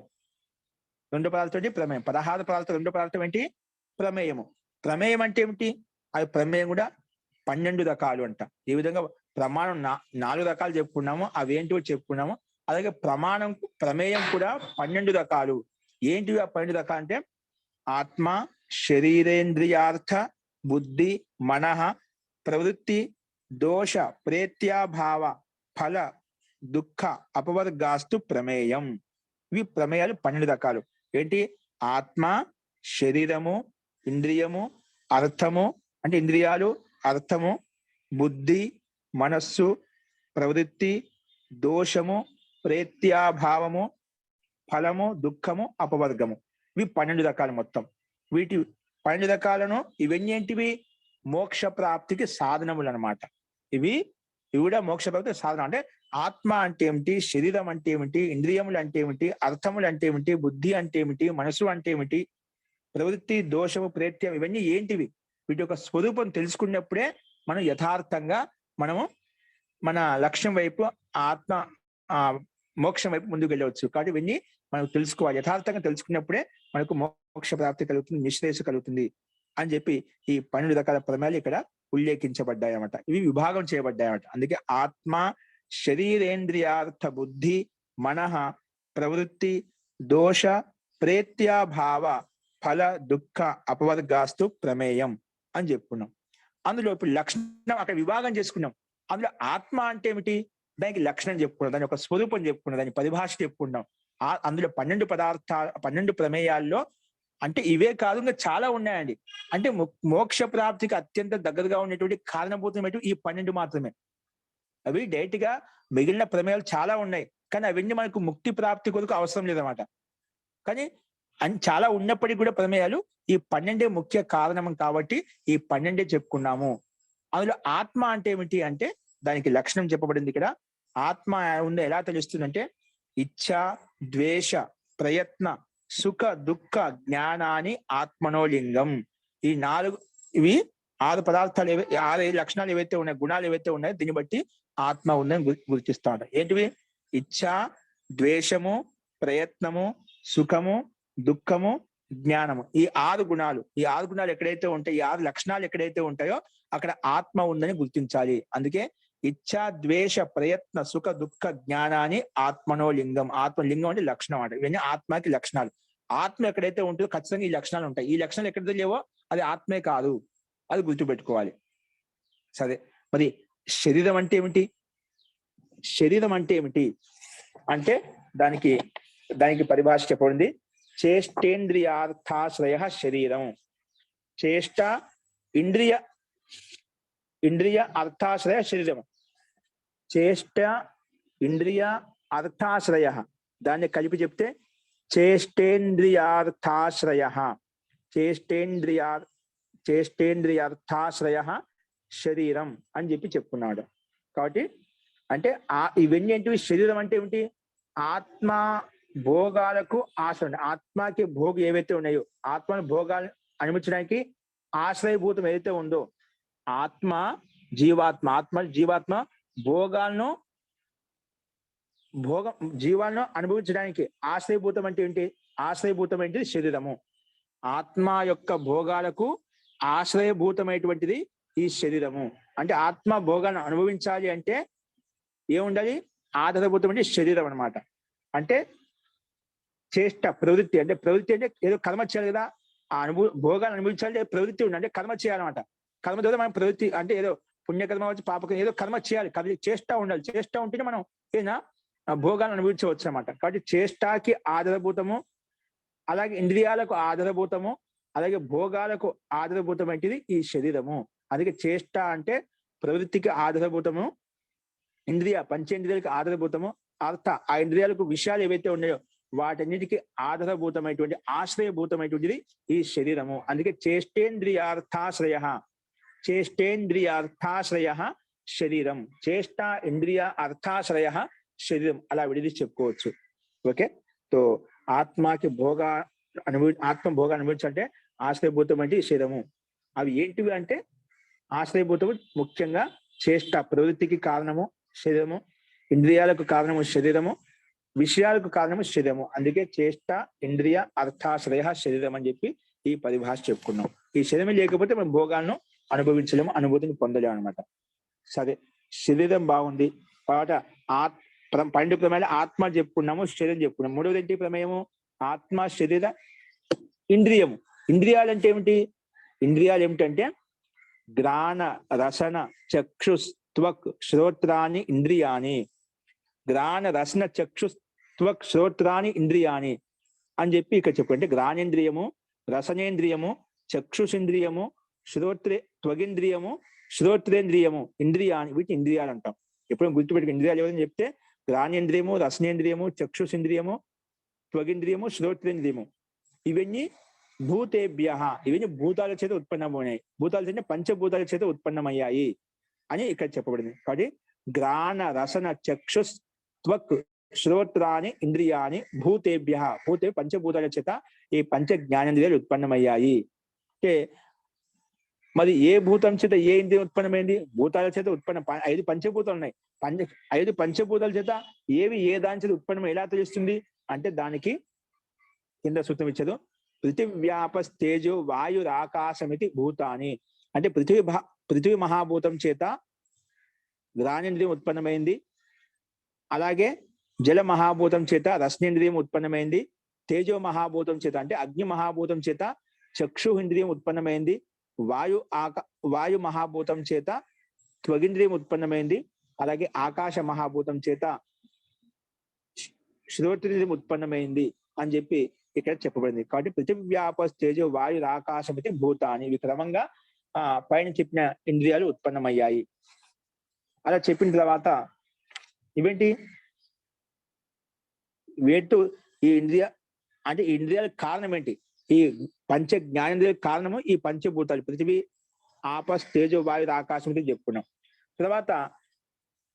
రెండో పదార్థం ఏంటి? ప్రమేయం. 16 పదార్థం. రెండో పదార్థం ఏంటి? ప్రమేయము. ప్రమేయం అంటే ఏమిటి? అది ప్రమేయం కూడా 12 రకాలు అంట. ఈ విధంగా ప్రమాణం 4 రకాలు చెప్పుకున్నాము, అవి ఏంటివో చెప్పుకున్నాము. అలాగే ప్రమేయం కూడా 12 రకాలు. ఏంటివి ఆ 12 రకాలు అంటే? ఆత్మ, శరీరేంద్రియార్థ, బుద్ధి, మనః, ప్రవృత్తి, దోష, ప్రేత్యాభావ, ఫల, దుఃఖ, అపవర్గాస్తు ప్రమేయం. ఇవి ప్రమేయాలు 12 రకాలు. ఏంటి? ఆత్మ, శరీరము, ఇంద్రియము, అర్థము అంటే ఇంద్రియాలు, అర్థము, బుద్ధి, మనస్సు, ప్రవృత్తి, దోషము, ప్రేత్యాభావము, ఫలము, దుఃఖము, అపవర్గము. ఇవి 12 రకాలు మొత్తం. వీటి 12 రకాలను ఇవన్నీ ఏంటివి? మోక్ష ప్రాప్తికి సాధనములు అనమాట. ఇవి కూడా మోక్ష ప్రాప్తికి సాధన. అంటే ఆత్మ అంటే ఏమిటి, శరీరం అంటే ఏమిటి, ఇంద్రియములు అంటే ఏమిటి, అర్థములు అంటే ఏమిటి, బుద్ధి అంటే ఏమిటి, మనసు అంటే ఏమిటి, ప్రవృత్తి, దోషము, ప్రేత్యం, ఇవన్నీ ఏంటివి? వీటి యొక్క స్వరూపం తెలుసుకున్నప్పుడే మనం యథార్థంగా మనము మన లక్ష్యం వైపు, ఆత్మ మోక్షం వైపు ముందుకు వెళ్ళవచ్చు. కాబట్టి ఇవన్నీ మనకు తెలుసుకోవాలి. యథార్థంగా తెలుసుకున్నప్పుడే మనకు మోక్ష ప్రాప్తి కలుగుతుంది, నిశ్రేయస్సు కలుగుతుంది అని చెప్పి ఈ 12 రకాల ప్రమేయాలు ఇక్కడ ఉల్లేఖించబడ్డాయన్నమాట. ఇవి విభాగం చేయబడ్డాయన్నమాట. అందుకే ఆత్మ, శరీరేంద్రియార్థ, బుద్ధి, మనః, ప్రవృత్తి, దోష, ప్రేత్యాభావ, ఫల, దుఃఖ, అపవర్గాస్తు ప్రమేయం అని చెప్పుకున్నాం. అందులో ఇప్పుడు లక్షణం అక్కడ విభాగం చేసుకున్నాం. అందులో ఆత్మ అంటే ఏమిటి, దానికి లక్షణం చెప్పుకున్నాం, దాని యొక్క స్వరూపం చెప్పుకున్నాం, దాని పరిభాష చెప్పుకున్నాం. అందులో 12 ప్రమేయాల్లో అంటే ఇవే కాదు, ఇంకా చాలా ఉన్నాయండి. అంటే మోక్ష ప్రాప్తికి అత్యంత దగ్గరగా ఉన్నటువంటి కారణభూతమైనటువంటి ఈ 12 మాత్రమే. అవి డైరెక్ట్ గా మిగిలిన ప్రమేయాలు చాలా ఉన్నాయి, కానీ అవన్నీ మనకు ముక్తి ప్రాప్తి కొరకు అవసరం లేదన్నమాట. కానీ చాలా ఉన్నప్పటికీ కూడా ప్రమేయాలు ఈ 12 ముఖ్య కారణం కాబట్టి ఈ 12 చెప్పుకున్నాము. అందులో ఆత్మ అంటే ఏమిటి అంటే దానికి లక్షణం చెప్పబడింది ఇక్కడ. ఆత్మ ఉందో ఎలా తెలుస్తుందంటే ఇచ్ఛ, ద్వేష, ప్రయత్న, సుఖ, దుఃఖ, జ్ఞానాన్ని ఆత్మనోలింగం. ఈ 6 పదార్థాలు 6 లక్షణాలు ఏవైతే ఉన్నాయో, గుణాలు ఏవైతే ఉన్నాయో, దీన్ని బట్టి ఆత్మ ఉందని గుర్తిస్తా ఉంటాం. ఏంటివి? ఇచ్ఛ, ద్వేషము, ప్రయత్నము, సుఖము, దుఃఖము, జ్ఞానము. ఈ 6 గుణాలు ఎక్కడైతే ఉంటాయో, ఈ 6 లక్షణాలు ఎక్కడైతే ఉంటాయో అక్కడ ఆత్మ ఉందని గుర్తించాలి. అందుకే ఇచ్ఛ, ద్వేష, ప్రయత్న, సుఖ, దుఃఖ, జ్ఞానాన్ని ఆత్మనోలింగం. ఆత్మలింగం అంటే లక్షణం అంట. ఇవన్నీ ఆత్మకి లక్షణాలు. ఆత్మ ఎక్కడైతే ఉంటుందో ఖచ్చితంగా ఈ లక్షణాలు ఉంటాయి. ఈ లక్షణాలు ఎక్కడైతే లేవో అది ఆత్మే కాదు, అది గుర్తుపెట్టుకోవాలి. సరే, మరి శరీరం అంటే ఏమిటి? శరీరం అంటే ఏమిటి అంటే దానికి పరిభాష చెప్పబడింది. చేష్టేంద్రియార్థాశ్రయ శరీరం. చేష్ట, ఇంద్రియ అర్థాశ్రయ శరీరం. చేష్ట, ఇంద్రియ, అర్థాశ్రయ. దాన్ని కలిపి చెప్తే చేష్టేంద్రియార్థాశ్రయ. చేష్టేంద్రియార్థాశ్రయ శరీరం అని చెప్పి చెప్పుకున్నాడు. కాబట్టి అంటే ఇవన్నీ ఏంటివి? శరీరం అంటే ఏమిటి? ఆత్మ భోగాలకు ఆశ్రయం. ఆత్మకి భోగి ఏవైతే ఉన్నాయో, ఆత్మను భోగాలు అనుభవించడానికి ఆశ్రయభూతం ఏదైతే ఉందో, జీవాత్మ భోగాలను జీవాలను అనుభవించడానికి ఆశ్రయభూతం అంటే ఏంటి? ఆశ్రయభూతం ఏంటిది? శరీరము. ఆత్మ యొక్క భోగాలకు ఆశ్రయభూతమైనటువంటిది ఈ శరీరము. అంటే ఆత్మ భోగాలను అనుభవించాలి అంటే ఏముండాలి? ఆధారభూతం అంటే శరీరం అనమాట. అంటే చేష్ట, ప్రవృత్తి. అంటే ప్రవృత్తి అంటే ఏదో కర్మ చేయాలి కదా, ఆ భోగాలను అనుభవించాలి, ప్రవృత్తి ఉండాలి, అంటే కర్మ చేయాలన్నమాట. కర్మ ద్వారా మనం ప్రవృత్తి అంటే ఏదో పుణ్యకర్మ వచ్చి పాపకర్మ ఏదో కర్మ చేయాలి, చేష్ట ఉండాలి. చేష్ట ఉంటేనే మనం ఏదైనా భోగాలను అనుభవించవచ్చు అనమాట. కాబట్టి చేష్టాకి ఆధారభూతము, అలాగే ఇంద్రియాలకు ఆధారభూతము, అలాగే భోగాలకు ఆధారభూతమైనది ఈ శరీరము. అందుకే చేష్ట అంటే ప్రవృత్తికి ఆధారభూతము, పంచేంద్రియాలకు ఆధారభూతము, ఆ ఇంద్రియాలకు విషయాలు ఏవైతే ఉన్నాయో వాటన్నిటికీ ఆధారభూతమైనటువంటి ఆశ్రయభూతమైనటువంటిది ఈ శరీరము. అందుకే చేష్టేంద్రియార్థాశ్రయ శరీరం. చేష్ట, ఇంద్రియ, అర్థాశ్రయ శరీరం, అలా విడిది చెప్పుకోవచ్చు. ఓకే. సో ఆత్మ భోగా అనుభవించాలంటే ఆశ్రయభూతమైనది శరీరము. అవి ఏంటివి అంటే ఆశ్రయభూతము ముఖ్యంగా చేష్ట, ప్రవృత్తికి కారణము శరీరము, ఇంద్రియాలకు కారణము శరీరము, విషయాలకు కారణము శరీరము. అందుకే చేష్ట, ఇంద్రియ, అర్థాశ్రయ శరీరం అని చెప్పి ఈ పరిభాష చెప్పుకున్నాం. ఈ శరీరం లేకపోతే మనం భోగాలను అనుభవించలేము, అనుభూతిని పొందలేము అనమాట. సరే, శరీరం బాగుంది. తర్వాత పన్నెండు ప్రమేయాలు ఆత్మ చెప్పుకున్నాము, శరీరం చెప్పుకున్నాము. మూడవది ఏంటి ప్రమేయము? ఆత్మ, శరీర, ఇంద్రియము. ఇంద్రియాలు అంటే ఏమిటి? ఇంద్రియాలు ఏమిటంటే గ్రాణ, రసన, చక్షుస్, త్వక్, శ్రోత్రాన్ని ఇంద్రియాని. గ్రాణ, రసన, చక్షుస్, త్వక్, శ్రోత్రాన్ని ఇంద్రియాని అని చెప్పి ఇక్కడ చెప్పండి. గ్రాణేంద్రియము, రసనేంద్రియము, చక్షుషేంద్రియము, త్వగింద్రియము, శ్రోత్రేంద్రియము, ఇంద్రియాని. వీటిని ఇంద్రియాలు అంటాం. ఎప్పుడైనా గుర్తుపెట్టుకుని ఇంద్రియాలు ఎవరైనా చెప్తే గ్రాణేంద్రియము, రసనేంద్రియము, చక్షుషేంద్రియము, త్వగింద్రియము, శ్రోత్రేంద్రియము. ఇవన్నీ భూతేభ్య, ఇవన్నీ భూతాల చేత ఉత్పన్నమయ్యాయి. భూతాల చేత పంచభూతాల చేత ఉత్పన్నమయ్యాయి అని ఇక్కడ చెప్పబడింది. కాబట్టి గ్రాణ, రసన, చక్షుస్, త్వక్, శ్రోత్రాని ఇంద్రియాని భూతేభ్య, పంచభూతాల చేత ఈ పంచ జ్ఞానేంద్రియాలు ఉత్పన్నమయ్యాయి. అంటే మరి ఏ భూతం చేత ఏ ఇంద్రియం ఉత్పన్నమైంది? భూతాల చేత ఉత్పన్న 5 పంచభూతాలు ఉన్నాయి. 5 పంచభూతాల చేత ఏవి ఏ దాని చేత ఉత్పన్నం ఎలా తెలుస్తుంది అంటే దానికి కింద సూత్రం ఇచ్చదు. పృథివ్యాపస్తేజో వాయురాకాశమితి భూతాని. అంటే పృథివీ మహాభూతం చేత గ్రాణేంద్రియం ఉత్పన్నమైంది. అలాగే జల మహాభూతం చేత రసనేంద్రియం ఉత్పన్నమైంది. తేజో మహాభూతం చేత అంటే అగ్ని మహాభూతం చేత చక్షు ఇంద్రియం ఉత్పన్నమైంది. వాయు మహాభూతం చేత త్వగింద్రియం ఉత్పన్నమైంది. అలాగే ఆకాశ మహాభూతం చేత శ్రోత్రేంద్రియం ఉత్పన్నమైంది అని చెప్పి ఇక్కడ చెప్పబడింది. కాబట్టి పృథివ్యాపస్తేజో వాయురాకాశమితి భూతాని. ఇవి క్రమంగా పైన చెప్పిన ఇంద్రియాలు ఉత్పన్నమయ్యాయి. అలా చెప్పిన తర్వాత ఇవేంటి? వేటు ఈ ఇంద్రియాలకు కారణం ఏంటి? ఈ పంచ జ్ఞానేంద్రియాలకు కారణము ఈ పంచభూతాలు, పృథివీ, ఆపస్, తేజో, వాయు, ఆకాశం చెప్పుకున్నాం. తర్వాత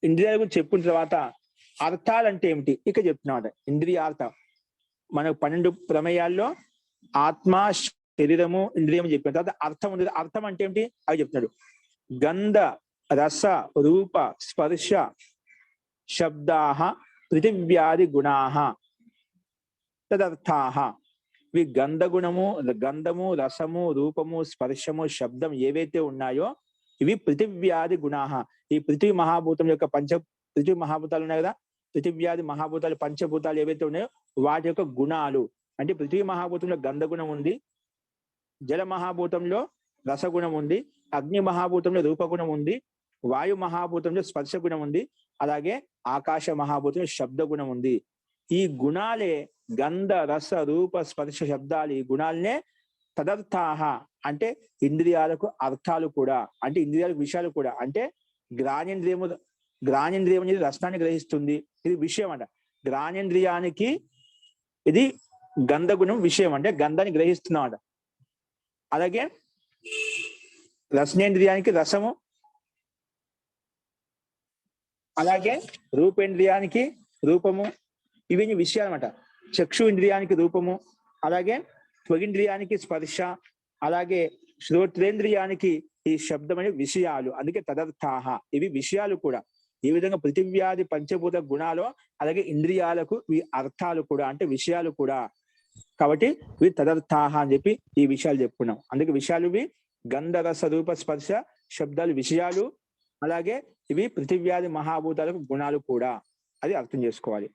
ఇంద్రియాల గురించి చెప్పుకున్న తర్వాత అర్థాలు అంటే ఏమిటి ఇక చెప్తున్నాడు. ఇంద్రియార్థ మనకు 12 ప్రమేయాల్లో ఆత్మ, శరీరము, ఇంద్రియము చెప్పిన తర్వాత అర్థం ఉంది. అర్థం అంటే ఏమిటి అవి చెప్తున్నాడు. గంధ, రస, రూప, స్పర్శ శబ్దాః పృథివ్యాది గుణాః తదర్థాః. ఇవి గంధము, రసము, రూపము, స్పర్శము, శబ్దం ఏవైతే ఉన్నాయో ఇవి పృథివ్యాది గుణాః. ఈ పృథివీ మహాభూతం యొక్క పృథివీ మహాభూతాలు ఉన్నాయి కదా, పృథివ్యాది మహాభూతాలు పంచభూతాలు ఏవైతే ఉన్నాయో వాటి యొక్క గుణాలు. అంటే పృథివీ మహాభూతంలో గంధగుణం ఉంది, జల మహాభూతంలో రసగుణం ఉంది, అగ్ని మహాభూతంలో రూపగుణం ఉంది, వాయు మహాభూతంలో స్పర్శ గుణం ఉంది, అలాగే ఆకాశ మహాభూతంలో శబ్ద గుణం ఉంది. ఈ గుణాలే గంధ, రస, రూప, స్పర్శ శబ్దాలు, ఈ గుణాలనే తదర్థాహ అంటే ఇంద్రియాలకు అర్థాలు కూడా, అంటే ఇంద్రియాలకు విషయాలు కూడా. అంటే గ్రాణేంద్రియం అనేది రసనాన్ని గ్రహిస్తుంది, ఇది విషయం అంట. గ్రాణేంద్రియానికి ఇది గంధగుణం విషయం, అంటే గంధాన్ని గ్రహిస్తున్నాం అంట. అలాగే రసనేంద్రియానికి రసము, అలాగే రూపేంద్రియానికి రూపము, ఇవన్నీ విషయాలు అనమాట. చక్షు ఇంద్రియానికి రూపము, అలాగే త్వగింద్రియానికి స్పర్శ, అలాగే శ్రోత్రేంద్రియానికి ఈ శబ్దం అనే విషయాలు. అందుకే తదర్థాహ, ఇవి విషయాలు కూడా. ఈ విధంగా పృథివ్యాది పంచభూత గుణాలు, అలాగే ఇంద్రియాలకు ఈ అర్థాలు కూడా, అంటే విషయాలు కూడా. కాబట్టి ఇవి తదర్థాహ అని చెప్పి ఈ విషయాలు చెప్పుకున్నాం. అందుకే విషయాలు ఇవి గంధరస రూప స్పర్శ శబ్దాలు విషయాలు, అలాగే ఇవి పృథివ్యాది మహాభూతాలకు గుణాలు కూడా. అది అర్థం చేసుకోవాలి.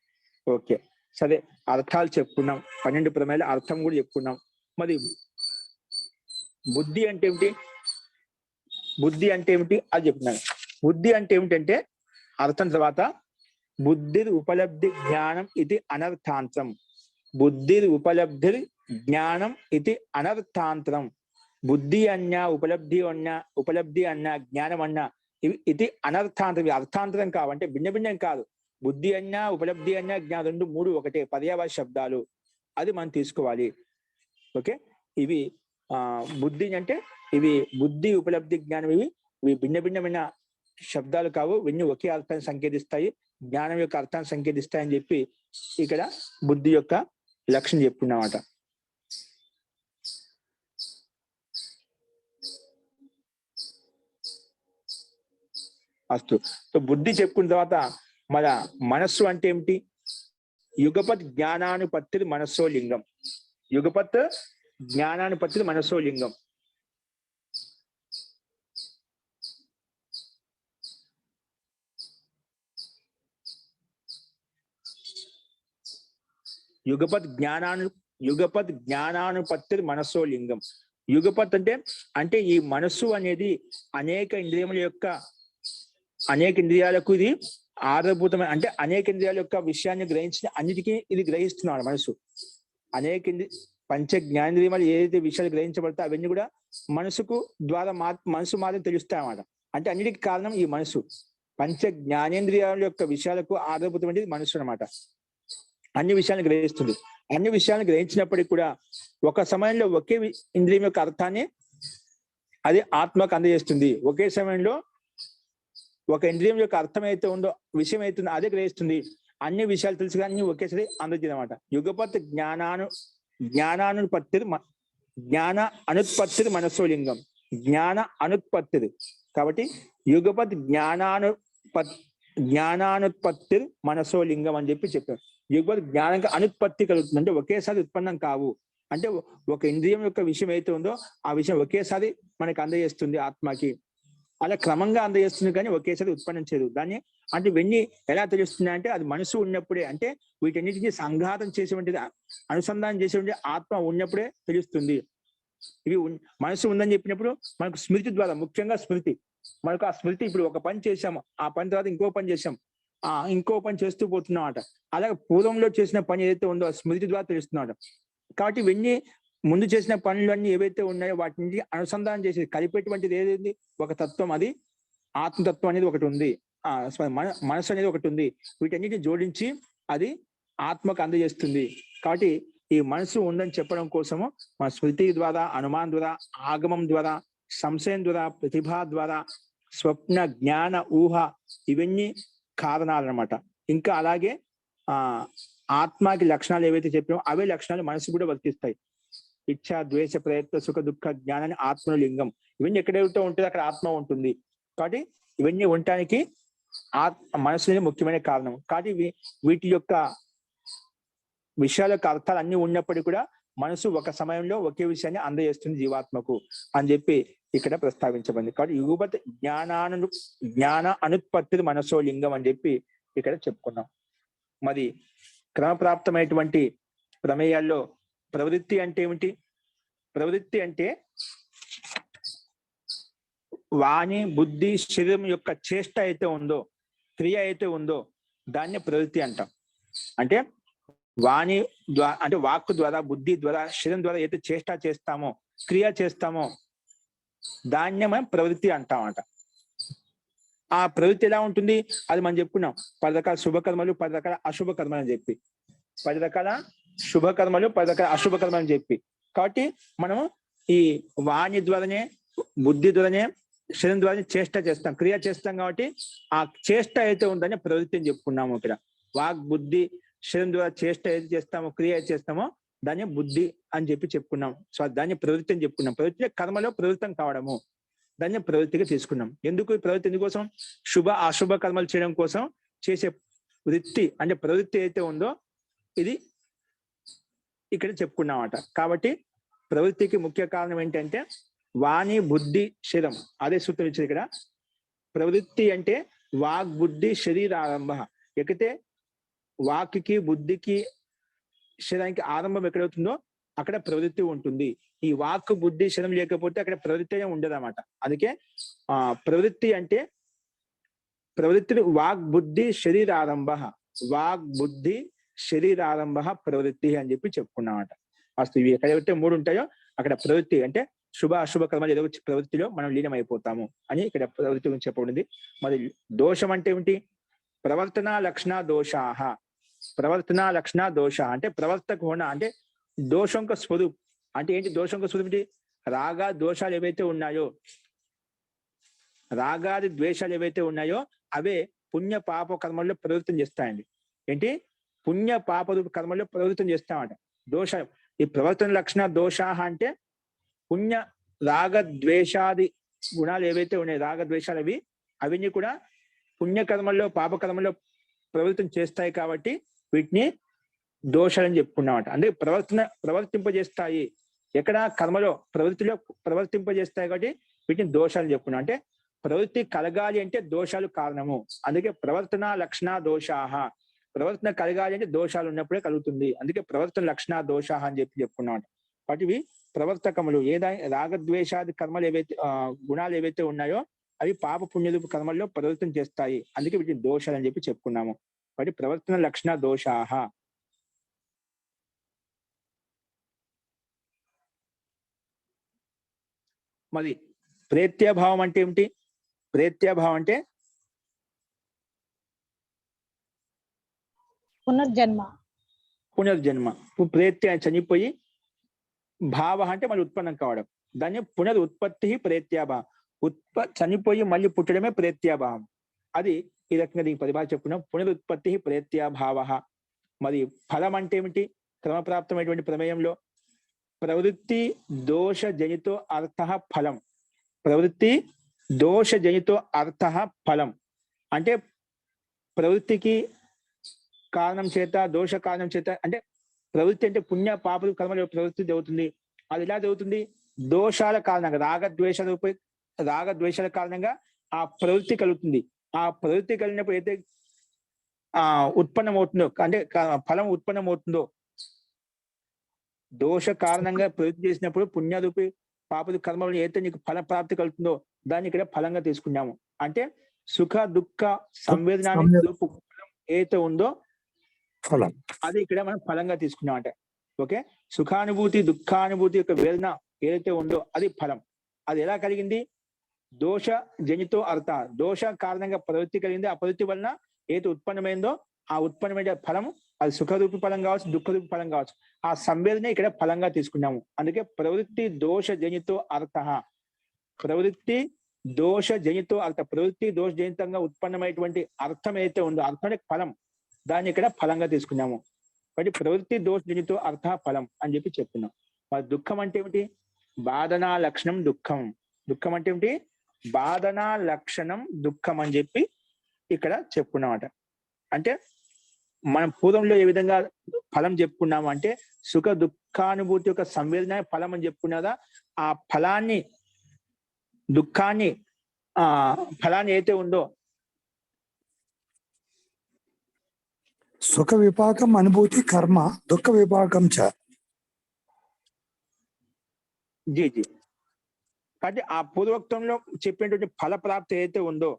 ఓకే, సరే, అర్థాలు చెప్పుకున్నాం. 12 ప్రమేయాల అర్థం కూడా చెప్పుకున్నాం. మరి బుద్ధి అంటే ఏమిటి? బుద్ధి అంటే ఏమిటి అది చెప్తున్నాను. బుద్ధి అంటే ఏమిటంటే అర్థం తర్వాత, బుద్ధి ఉపలబ్ధి జ్ఞానం ఇది అనర్థాంతరం. బుద్ధి ఉపలబ్ధి జ్ఞానం ఇది అనర్థాంతరం. బుద్ధి అన్నా ఉపలబ్ధి అన్నా జ్ఞానం అన్నా ఇది అనర్థాంతరం. అర్థాంతరం కావంటే భిన్న భిన్నం కాదు. బుద్ధి అన్నా ఉపలబ్ధి అన్నా జ్ఞానం, 2, 3 ఒకటే, పర్యాయ శబ్దాలు. అది మనం తీసుకోవాలి. ఓకే, ఇవి బుద్ధి అంటే ఇవి బుద్ధి ఉపలబ్ధి జ్ఞానం, ఇవి భిన్న భిన్నమైన శబ్దాలు కావు. ఇవన్నీ ఒకే అర్థాన్ని సంకేతిస్తాయి, జ్ఞానం యొక్క అర్థాన్ని సంకేతిస్తాయని చెప్పి ఇక్కడ బుద్ధి యొక్క లక్షణం చెప్పుకున్నమాట. అస్తు. సో బుద్ధి చెప్పుకున్న తర్వాత మన మనస్సు అంటే ఏమిటి? యుగపత్ జ్ఞానానుపత్తి మనస్సో లింగం. యుగపత్ జ్ఞానానుపత్తి మనస్సో లింగం. యుగపత్ జ్ఞానానుపత్తి మనస్సో లింగం. యుగపత్ అంటే ఈ మనస్సు అనేది అనేక ఇంద్రియాలకు ఇది ఆధారభూతమైన, అంటే అనేక ఇంద్రియాల యొక్క విషయాన్ని గ్రహించిన అన్నిటికీ ఇది గ్రహిస్తున్నాడు మనసు. అనేక పంచ జ్ఞానేంద్రియాలు ఏదైతే విషయాలు గ్రహించబడతాయో అవన్నీ కూడా మనసు మాత్రం తెలుస్తాయి అన్నమాట. అంటే అన్నిటికీ కారణం ఈ మనసు. పంచ జ్ఞానేంద్రియాల యొక్క విషయాలకు ఆధారభూతమైనది మనసు అన్నమాట. అన్ని విషయాలను గ్రహిస్తుంది. అన్ని విషయాలను గ్రహించినప్పటికీ కూడా ఒక సమయంలో ఒకే ఇంద్రియం యొక్క అర్థాన్ని అది ఆత్మకు అందజేస్తుంది. ఒకే సమయంలో ఒక ఇంద్రియం యొక్క అర్థం అయితే ఉందో, విషయం అవుతుందో అదే గ్రహిస్తుంది. అన్ని విషయాలు తెలుసు కానీ ఒకేసారి అందజేది అనమాట. యుగపత్ జ్ఞానానుపత్తి జ్ఞాన అనుత్పత్తి మనస్సో లింగం. జ్ఞాన అనుత్పత్తి. కాబట్టి యుగపత్ జ్ఞానానుత్పత్తి మనస్సో లింగం అని చెప్పారు. యుగపత్ జ్ఞానంగా అనుత్పత్తి కలుగుతుంది, అంటే ఒకేసారి ఉత్పన్నం కావు. అంటే ఒక ఇంద్రియం యొక్క విషయం అయితే ఉందో ఆ విషయం ఒకేసారి మనకి అందజేస్తుంది ఆత్మకి. అలా క్రమంగా అందజేస్తుంది కానీ ఒకేసారి ఉత్పన్నం చేయదు. దాన్ని అంటే ఇవన్నీ ఎలా తెలుస్తున్నాయి అంటే అది మనసు ఉన్నప్పుడే, అంటే వీటన్నిటిని సంఘాతం చేసేటువంటిది, అనుసంధానం చేసేటువంటి ఆత్మ ఉన్నప్పుడే తెలుస్తుంది. ఇవి మనసు ఉందని చెప్పినప్పుడు మనకు స్మృతి ద్వారా, ముఖ్యంగా స్మృతి, మనకు ఆ స్మృతి ఇప్పుడు ఒక పని చేసాము, ఆ పని తర్వాత ఇంకో పని చేసాం, ఇంకో పని చేస్తూ పోతున్నాం అట. అలాగే పూర్వంలో చేసిన పని ఏదైతే ఉందో ఆ స్మృతి ద్వారా తెలుస్తున్నాడు. కాబట్టి ఇవన్నీ ముందు చేసిన పనులన్నీ ఏవైతే ఉన్నాయో వాటిని అనుసంధానం చేసేది, కలిపేటువంటిది ఏదైంది ఒక తత్వం, అది ఆత్మతత్వం అనేది ఒకటి ఉంది, మనసు అనేది ఒకటి ఉంది. వీటన్నిటిని జోడించి అది ఆత్మకు అందజేస్తుంది. కాబట్టి ఈ మనసు ఉందని చెప్పడం కోసము మన స్మృతి ద్వారా, అనుమానం ద్వారా, ఆగమం ద్వారా, సంశయం ద్వారా, ప్రతిభ ద్వారా, స్వప్న జ్ఞాన ఊహ, ఇవన్నీ కారణాలు అన్నమాట. ఇంకా అలాగే ఆత్మకి లక్షణాలు ఏవైతే చెప్పామో అవే లక్షణాలు మనసు కూడా వర్తిస్తాయి. ఇచ్ఛ, ద్వేష, ప్రయత్న, సుఖ, దుఃఖ, జ్ఞానాన్ని ఆత్మను లింగం. ఇవన్నీ ఎక్కడైతే ఉంటుంది అక్కడ ఆత్మ ఉంటుంది. కాబట్టి ఇవన్నీ ఉండటానికి మనసు అనేది ముఖ్యమైన కారణం. కాబట్టి వీటి యొక్క విషయాల యొక్క అర్థాలు అన్ని ఉన్నప్పటికీ కూడా మనసు ఒక సమయంలో ఒకే విషయాన్ని అందజేస్తుంది జీవాత్మకు అని చెప్పి ఇక్కడ ప్రస్తావించబడింది. కాబట్టి యుగపత్ జ్ఞాన అనుత్పత్తి మనసో లింగం అని చెప్పి ఇక్కడ చెప్పుకున్నాం. మరి క్రమప్రాప్తమైనటువంటి ప్రమేయాల్లో ప్రవృత్తి అంటే ఏమిటి? ప్రవృత్తి అంటే వాణి, బుద్ధి, శరీరం యొక్క చేష్ట అయితే ఉందో, క్రియ అయితే ఉందో దాన్ని ప్రవృత్తి అంటాం. అంటే వాణి ద్వారా, అంటే వాక్కు ద్వారా, బుద్ధి ద్వారా, శరీరం ద్వారా అయితే చేష్ట చేస్తామో, క్రియ చేస్తామో దాన్నే మనం ప్రవృత్తి అంటామంట. ఆ ప్రవృత్తి ఎలా ఉంటుంది అది మనం చెప్పుకున్నాం. 10 రకాల శుభకర్మలు, 10 రకాల అశుభ కర్మలు అని చెప్పి, 10 రకాల శుభకర్మలు, 10 రకాల అశుభ కర్మలు అని చెప్పి. కాబట్టి మనం ఈ వాణి ద్వారానే బుద్ధి ద్వారానే శరీరం ద్వారా చేష్ట చేస్తాం, క్రియ చేస్తాం. కాబట్టి ఆ చేష్ట అయితే ఉందని ప్రవృత్తి అని చెప్పుకున్నాము. ఇక్కడ వాక్ బుద్ధి శరీరం ద్వారా చేష్ట ఏది చేస్తామో, క్రియ ఏది చేస్తామో దాన్ని బుద్ధి అని చెప్పి చెప్పుకున్నాం. సో దాన్ని ప్రవృత్తి అని చెప్పుకున్నాం. ప్రవృత్తి కర్మలో ప్రవృత్తం కావడము, దాన్ని ప్రవృత్తిగా తీసుకున్నాం. ఎందుకు ఈ ప్రవృత్తి ఎందుకోసం? శుభ అశుభ కర్మలు చేయడం కోసం చేసే వృత్తి అంటే ప్రవృత్తి అయితే ఉందో ఇది ఇక్కడ చెప్పుకున్నామట. కాబట్టి ప్రవృత్తికి ముఖ్య కారణం ఏంటంటే వాణి బుద్ధి శరీరం. అదే సూత్రం ఇచ్చింది ఇక్కడ. ప్రవృత్తి అంటే వాక్ బుద్ధి శరీర ఆరంభ. ఎక్కితే వాక్కి బుద్ధికి శరీరానికి ఆరంభం ఎక్కడవుతుందో అక్కడ ప్రవృత్తి ఉంటుంది. ఈ వాక్ బుద్ధి శరీరం లేకపోతే అక్కడ ప్రవృత్తి ఉండదు అన్నమాట. అందుకే ప్రవృత్తి అంటే ప్రవృత్తి వాక్ బుద్ధి శరీరారంభ, వాక్ బుద్ధి శరీరారంభ ప్రవృత్తి అని చెప్పి చెప్పుకున్నామట. అసలు ఇవి ఎక్కడైతే 3 ఉంటాయో అక్కడ ప్రవృత్తి అంటే శుభ అశుభ కర్మలు ఏదో ప్రవృత్తిలో మనం లీనమైపోతాము అని ఇక్కడ ప్రవృత్తి గురించి చెప్పబడింది. మరి దోషం అంటే ఏమిటి? ప్రవర్తన లక్షణ దోషాహ. ప్రవర్తన లక్షణ దోష అంటే ప్రవర్తక హోన అంటే దోషంక స్వరూప్. అంటే ఏంటి దోషంక స్వరూప్? ఏంటి? రాగా దోషాలు ఏవైతే ఉన్నాయో, రాగాది ద్వేషాలు ఏవైతే ఉన్నాయో అవే పుణ్య పాప కర్మల్లో ప్రవృత్తం చేస్తాయండి. ఏంటి? పుణ్య పాప కర్మల్లో ప్రవృత్తం చేస్తామట. దోష ఈ ప్రవర్తన లక్షణ దోషాహ అంటే పుణ్య రాగ ద్వేషాది గుణాలు ఏవైతే ఉన్నాయి, రాగ ద్వేషాలు అవన్నీ కూడా పుణ్యకర్మల్లో పాపకర్మల్లో ప్రవృత్తం చేస్తాయి. కాబట్టి వీటిని దోషాలని చెప్పుకున్నామట. అంటే ప్రవర్తింపజేస్తాయి. ఎక్కడ? కర్మలో ప్రవృత్తిలో ప్రవర్తింపజేస్తాయి కాబట్టి వీటిని దోషాలని చెప్పుకున్నాం. అంటే ప్రవృత్తి కలగాలి అంటే దోషాలు కారణము. అందుకే ప్రవర్తన లక్షణ దోషాహ. ప్రవర్తన కలగాలి అంటే దోషాలు ఉన్నప్పుడే కలుగుతుంది. అందుకే ప్రవర్తన లక్షణ దోషాహ అని చెప్పుకున్నామట. వాటి ఇవి ప్రవర్తకములు. ఏదైనా రాగద్వేషాది కర్మలు ఏవైతే గుణాలు ఏవైతే ఉన్నాయో అవి పాప పుణ్యరూప కర్మల్లో ప్రవర్తన చేస్తాయి. అందుకే వీటిని దోషాలు అని చెప్పి చెప్పుకున్నాము. వాటి ప్రవర్తన లక్షణ దోషాహ. మరి ప్రేత్యభావం అంటే ఏమిటి? ప్రేత్యభావం అంటే పునర్జన్మ. పునర్జన్మ. ప్రేత్య చనిపోయి, భావ అంటే మళ్ళీ ఉత్పన్నం కావడం. దాన్ని పునరుత్పత్తి ప్రేత్యాభావం. చనిపోయి మళ్ళీ పుట్టడమే ప్రేత్యాభావం. అది ఈ రకంగా దీనికి పరిభాష చెప్పుకున్నాం. పునరుత్పత్తి ప్రేత్యాభావ. మరి ఫలం అంటే ఏమిటి? క్రమప్రాప్తమైనటువంటి ప్రమేయంలో ప్రవృత్తి దోష జనితో అర్థ ఫలం. ప్రవృత్తి దోష జనితో అర్థ ఫలం అంటే ప్రవృత్తికి కారణం చేత దోష కారణం చేత, అంటే ప్రవృత్తి అంటే పుణ్య పాపలు కర్మలు ప్రవృత్తి జరుగుతుంది. అది ఎలా జరుగుతుంది? దోషాల కారణంగా, రాగద్వేషాల కారణంగా ఆ ప్రవృత్తి కలుగుతుంది. ఆ ప్రవృత్తి కలిగినప్పుడు అయితే ఉత్పన్నం అవుతుందో, అంటే ఫలం ఉత్పన్నం అవుతుందో, దోష కారణంగా ప్రవృత్తి చేసినప్పుడు పుణ్యరూపి పాపలు కర్మలు అయితే నీకు ఫల ప్రాప్తి కలుగుతుందో దాన్ని ఇక్కడ ఫలంగా తీసుకున్నాము. అంటే సుఖ దుఃఖ సంవేదనానికి రూపు ఏదైతే ఉందో ఫలం, అది ఇక్కడ మనం ఫలంగా తీసుకున్నామంట. ఓకే, సుఖానుభూతి దుఃఖానుభూతి యొక్క వేదన ఏదైతే ఉందో అది ఫలం. అది ఎలా కలిగింది? దోష జనితో అర్థ. దోష కారణంగా ప్రవృత్తి కలిగింది. ఆ ప్రవృత్తి వలన ఏదైతే ఉత్పన్నమైందో ఆ ఉత్పన్నమైన ఫలం అది సుఖరూపి ఫలం కావచ్చు, దుఃఖరూపి ఫలం కావచ్చు. ఆ సంవేదన ఇక్కడ ఫలంగా తీసుకున్నాము. అందుకే ప్రవృత్తి దోష జనితో అర్థ. ప్రవృత్తి దోష జనితో అర్థ. ప్రవృత్తి దోష జనితంగా ఉత్పన్నమైనటువంటి అర్థం ఏదైతే ఉందో, అర్థం ఫలం, దాన్ని ఇక్కడ ఫలంగా తీసుకున్నాము. కాబట్టి ప్రవృత్తి దోష జనితో అర్థ ఫలం అని చెప్పి చెప్తున్నాం. మరి దుఃఖం అంటే ఏమిటి? బాధనా లక్షణం దుఃఖం. దుఃఖం అంటే ఏమిటి? బాధనా లక్షణం దుఃఖం అని చెప్పి ఇక్కడ చెప్పుకున్నామట. అంటే మనం పూర్వంలో ఏ విధంగా ఫలం చెప్పుకున్నాము అంటే సుఖ దుఃఖానుభూతి యొక్క సంవేదన ఫలం అని చెప్పుకున్నదా, ఆ ఫలాన్ని దుఃఖాన్ని ఫలాన్ని అయితే ఉందో సుఖ విపాకం అనుభూతి కర్మ, దుఃఖ విపాకం చ. జీ జీ కాబట్టి ఆ పూర్వోక్తంలో చెప్పినటువంటి ఫల ప్రాప్తి ఏదైతే ఉందో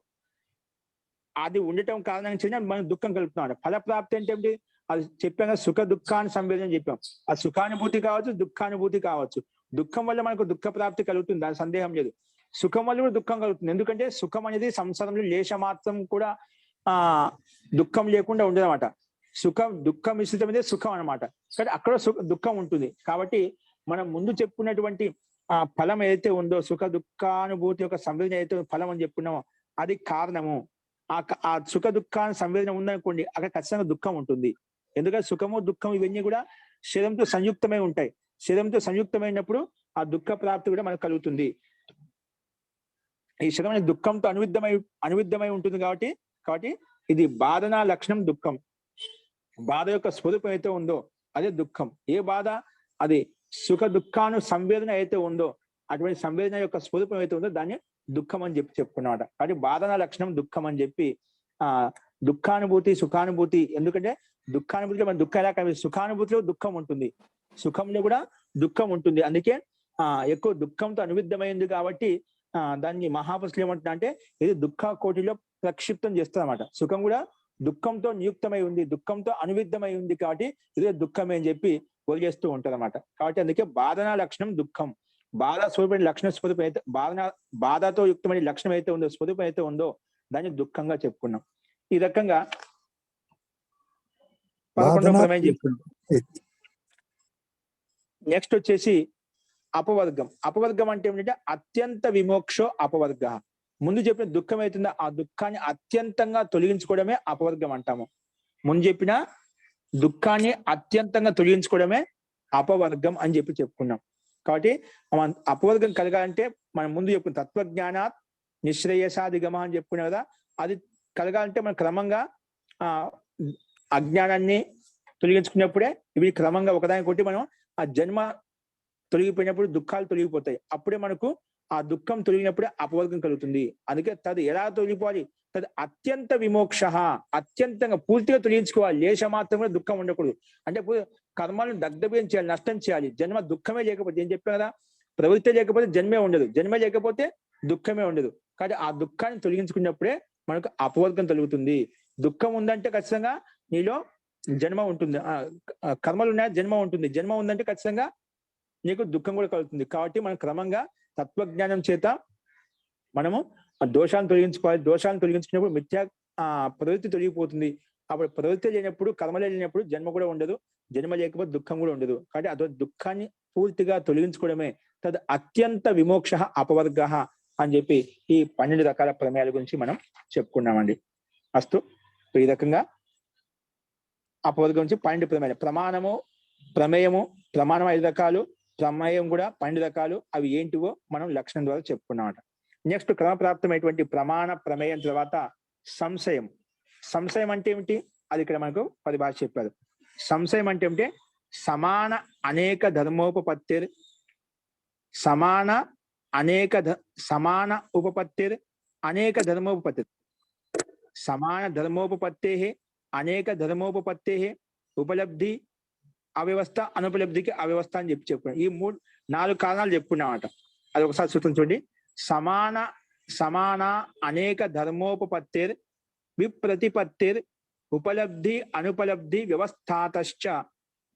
అది ఉండటం కారణంగా మనం దుఃఖం కలుపుతున్నాం. ఫల ప్రాప్తి అంటే ఏమిటి? అది చెప్పాక సుఖ దుఃఖాన్ని సంవేదన చెప్పాం. ఆ సుఖానుభూతి కావచ్చు, దుఃఖానుభూతి కావచ్చు. దుఃఖం వల్ల మనకు దుఃఖ ప్రాప్తి కలుగుతుంది, దాని సందేహం లేదు. సుఖం వల్ల కూడా దుఃఖం కలుగుతుంది. ఎందుకంటే సుఖం అనేది సంసారంలో లేశ మాత్రం కూడా దుఃఖం లేకుండా ఉండదన్నమాట. సుఖం దుఃఖం మిశ్రితమైతే సుఖం అనమాట. కానీ అక్కడ దుఃఖం ఉంటుంది. కాబట్టి మనం ముందు చెప్పుకున్నటువంటి ఆ ఫలం ఏదైతే ఉందో సుఖ దుఃఖానుభూతి యొక్క సంవేదన ఏదైతే ఫలం అని చెప్పుకున్నామో అది కారణము. ఆ సుఖ దుఃఖాన్ని సంవేదన ఉందనుకోండి, అక్కడ ఖచ్చితంగా దుఃఖం ఉంటుంది. ఎందుకంటే సుఖము దుఃఖం ఇవన్నీ కూడా శరీరంతో సంయుక్తమై ఉంటాయి. శరీరంతో సంయుక్తమైనప్పుడు ఆ దుఃఖ ప్రాప్తి కూడా మనకు కలుగుతుంది. ఈ శరీరం దుఃఖంతో అనువిద్ధమై ఉంటుంది కాబట్టి ఇది బాధన లక్షణం దుఃఖం. బాధ యొక్క స్వరూపం అయితే ఉందో అదే దుఃఖం. ఏ బాధ? అది సుఖ దుఃఖాను సంవేదన అయితే ఉందో అటువంటి సంవేదన యొక్క స్వరూపం అయితే ఉందో దాన్ని దుఃఖం అని చెప్పుకున్నమాట. కాబట్టి బాధన లక్షణం దుఃఖం అని చెప్పి దుఃఖానుభూతి సుఖానుభూతి. ఎందుకంటే దుఃఖానుభూతిలో మన దుఃఖం ఎలా కనిపిస్తుంది, సుఖానుభూతిలో దుఃఖం ఉంటుంది, సుఖంలో కూడా దుఃఖం ఉంటుంది. అందుకే ఎక్కువ దుఃఖంతో అనువిద్ధమైంది కాబట్టి దాన్ని మహాపురుషులు ఏమంటున్నా అంటే ఇది దుఃఖ కోటిలో ప్రక్షిప్తం చేస్తారు అన్నమాట. సుఖం కూడా దుఃఖంతో నియుక్తమై ఉంది, దుఃఖంతో అనువిద్ధమై ఉంది కాబట్టి ఇదే దుఃఖమే అని చెప్పి వదిలేస్తూ ఉంటారు అన్నమాట. కాబట్టి అందుకే బాధన లక్షణం దుఃఖం. బాధ స్వరూపమైన లక్షణ స్వరూపం అయితే బాధతో యుక్తమైన లక్షణం అయితే ఉందో స్వరూపం అయితే ఉందో దాన్ని దుఃఖంగా చెప్పుకున్నాం. ఈ రకంగా 11వ ప్రమేయం చెప్పుకున్నాం. నెక్స్ట్ వచ్చేసి అపవర్గం. అపవర్గం అంటే ఏమిటంటే అత్యంత విమోక్షో అపవర్గ. ముందు చెప్పిన దుఃఖం అవుతుందో ఆ దుఃఖాన్ని అత్యంతంగా తొలగించుకోవడమే అపవర్గం అంటాము. ముందు చెప్పిన దుఃఖాన్ని అత్యంతంగా తొలగించుకోవడమే అపవర్గం అని చెప్పుకున్నాం. కాబట్టి అపవర్గం కలగాలంటే మనం ముందు చెప్పుకున్న తత్వజ్ఞానాత్ నిశ్రేయసాదిగమ అని చెప్పుకున్నాం కదా. అది కలగాలంటే మనం క్రమంగా అజ్ఞానాన్ని తొలగించుకున్నప్పుడే ఇవి క్రమంగా ఒకదానికొట్టి మనం ఆ జన్మ తొలగిపోయినప్పుడు దుఃఖాలు తొలగిపోతాయి. అప్పుడే మనకు ఆ దుఃఖం తొలగినప్పుడే అపవర్గం కలుగుతుంది. అందుకే తది ఎలా తొలగిపోవాలి? తది అత్యంత విమోక్ష, అత్యంతంగా పూర్తిగా తొలగించుకోవాలి. లేశ మాత్రం కూడా దుఃఖం ఉండకూడదు. అంటే కర్మలను దగ్ధభ్యం చేయాలి, నష్టం చేయాలి. జన్మ దుఃఖమే లేకపోతే ఏం చెప్పాను కదా, ప్రవృత్తి లేకపోతే జన్మే ఉండదు, జన్మే లేకపోతే దుఃఖమే ఉండదు. కాబట్టి ఆ దుఃఖాన్ని తొలగించుకున్నప్పుడే మనకు అపవర్గం తొలుగుతుంది. దుఃఖం ఉందంటే ఖచ్చితంగా నీలో జన్మ ఉంటుంది, కర్మలు ఉన్నాయి జన్మ ఉంటుంది, జన్మ ఉందంటే ఖచ్చితంగా నీకు దుఃఖం కూడా కలుగుతుంది. కాబట్టి మనం క్రమంగా తత్వజ్ఞానం చేత మనము ఆ దోషాలను తొలగించుకోవాలి. దోషాలను తొలగించుకున్నప్పుడు మిథ్యా ప్రవృత్తి తొలగిపోతుంది. అప్పుడు ప్రవృత్తి లేనప్పుడు కర్మ లేనప్పుడు జన్మ కూడా ఉండదు, జన్మ లేకపోతే దుఃఖం కూడా ఉండదు. కాబట్టి అదో దుఃఖాన్ని పూర్తిగా తొలగించుకోవడమే తద్ అత్యంత విమోక్ష అపవర్గ అని చెప్పి ఈ 12 రకాల ప్రమేయాల గురించి మనం చెప్పుకున్నామండి. అస్తు. ఈ రకంగా అపవర్గం నుంచి 12 ప్రమేయాలు. ప్రమాణము, ప్రమేయము, ప్రమాణం 5 రకాలు, ప్రమేయం కూడా 12 రకాలు. అవి ఏంటివో మనం లక్షణం ద్వారా చెప్పుకున్నామట. నెక్స్ట్ క్రమప్రాప్తమైనటువంటి ప్రమాణ ప్రమేయం తర్వాత సంశయం. సంశయం అంటే ఏమిటి? అది ఇక్కడ మనకు పరిభాష చెప్పారు. సంశయం అంటే ఏమిటి? సమాన అనేక ధర్మోపపత్తిర్, సమాన ఉపపత్తిర్ అనేక ధర్మోపపత్తి, సమాన ధర్మోపపత్తే అనేక పత్తే ఉపలబ్ధి అవ్యవస్థ, అనుపలబ్ధికి అవ్యవస్థ అని చెప్పుకున్నాం. ఈ 4 కారణాలు చెప్పుకున్నామట. అది ఒకసారి సూత్రం చూడండి. సమాన అనేక ధర్మోపపత్తిర్ విప్రతిపత్తిర్ ఉపలబ్ధి అనుపలబ్ధి వ్యవస్థాతశ్చ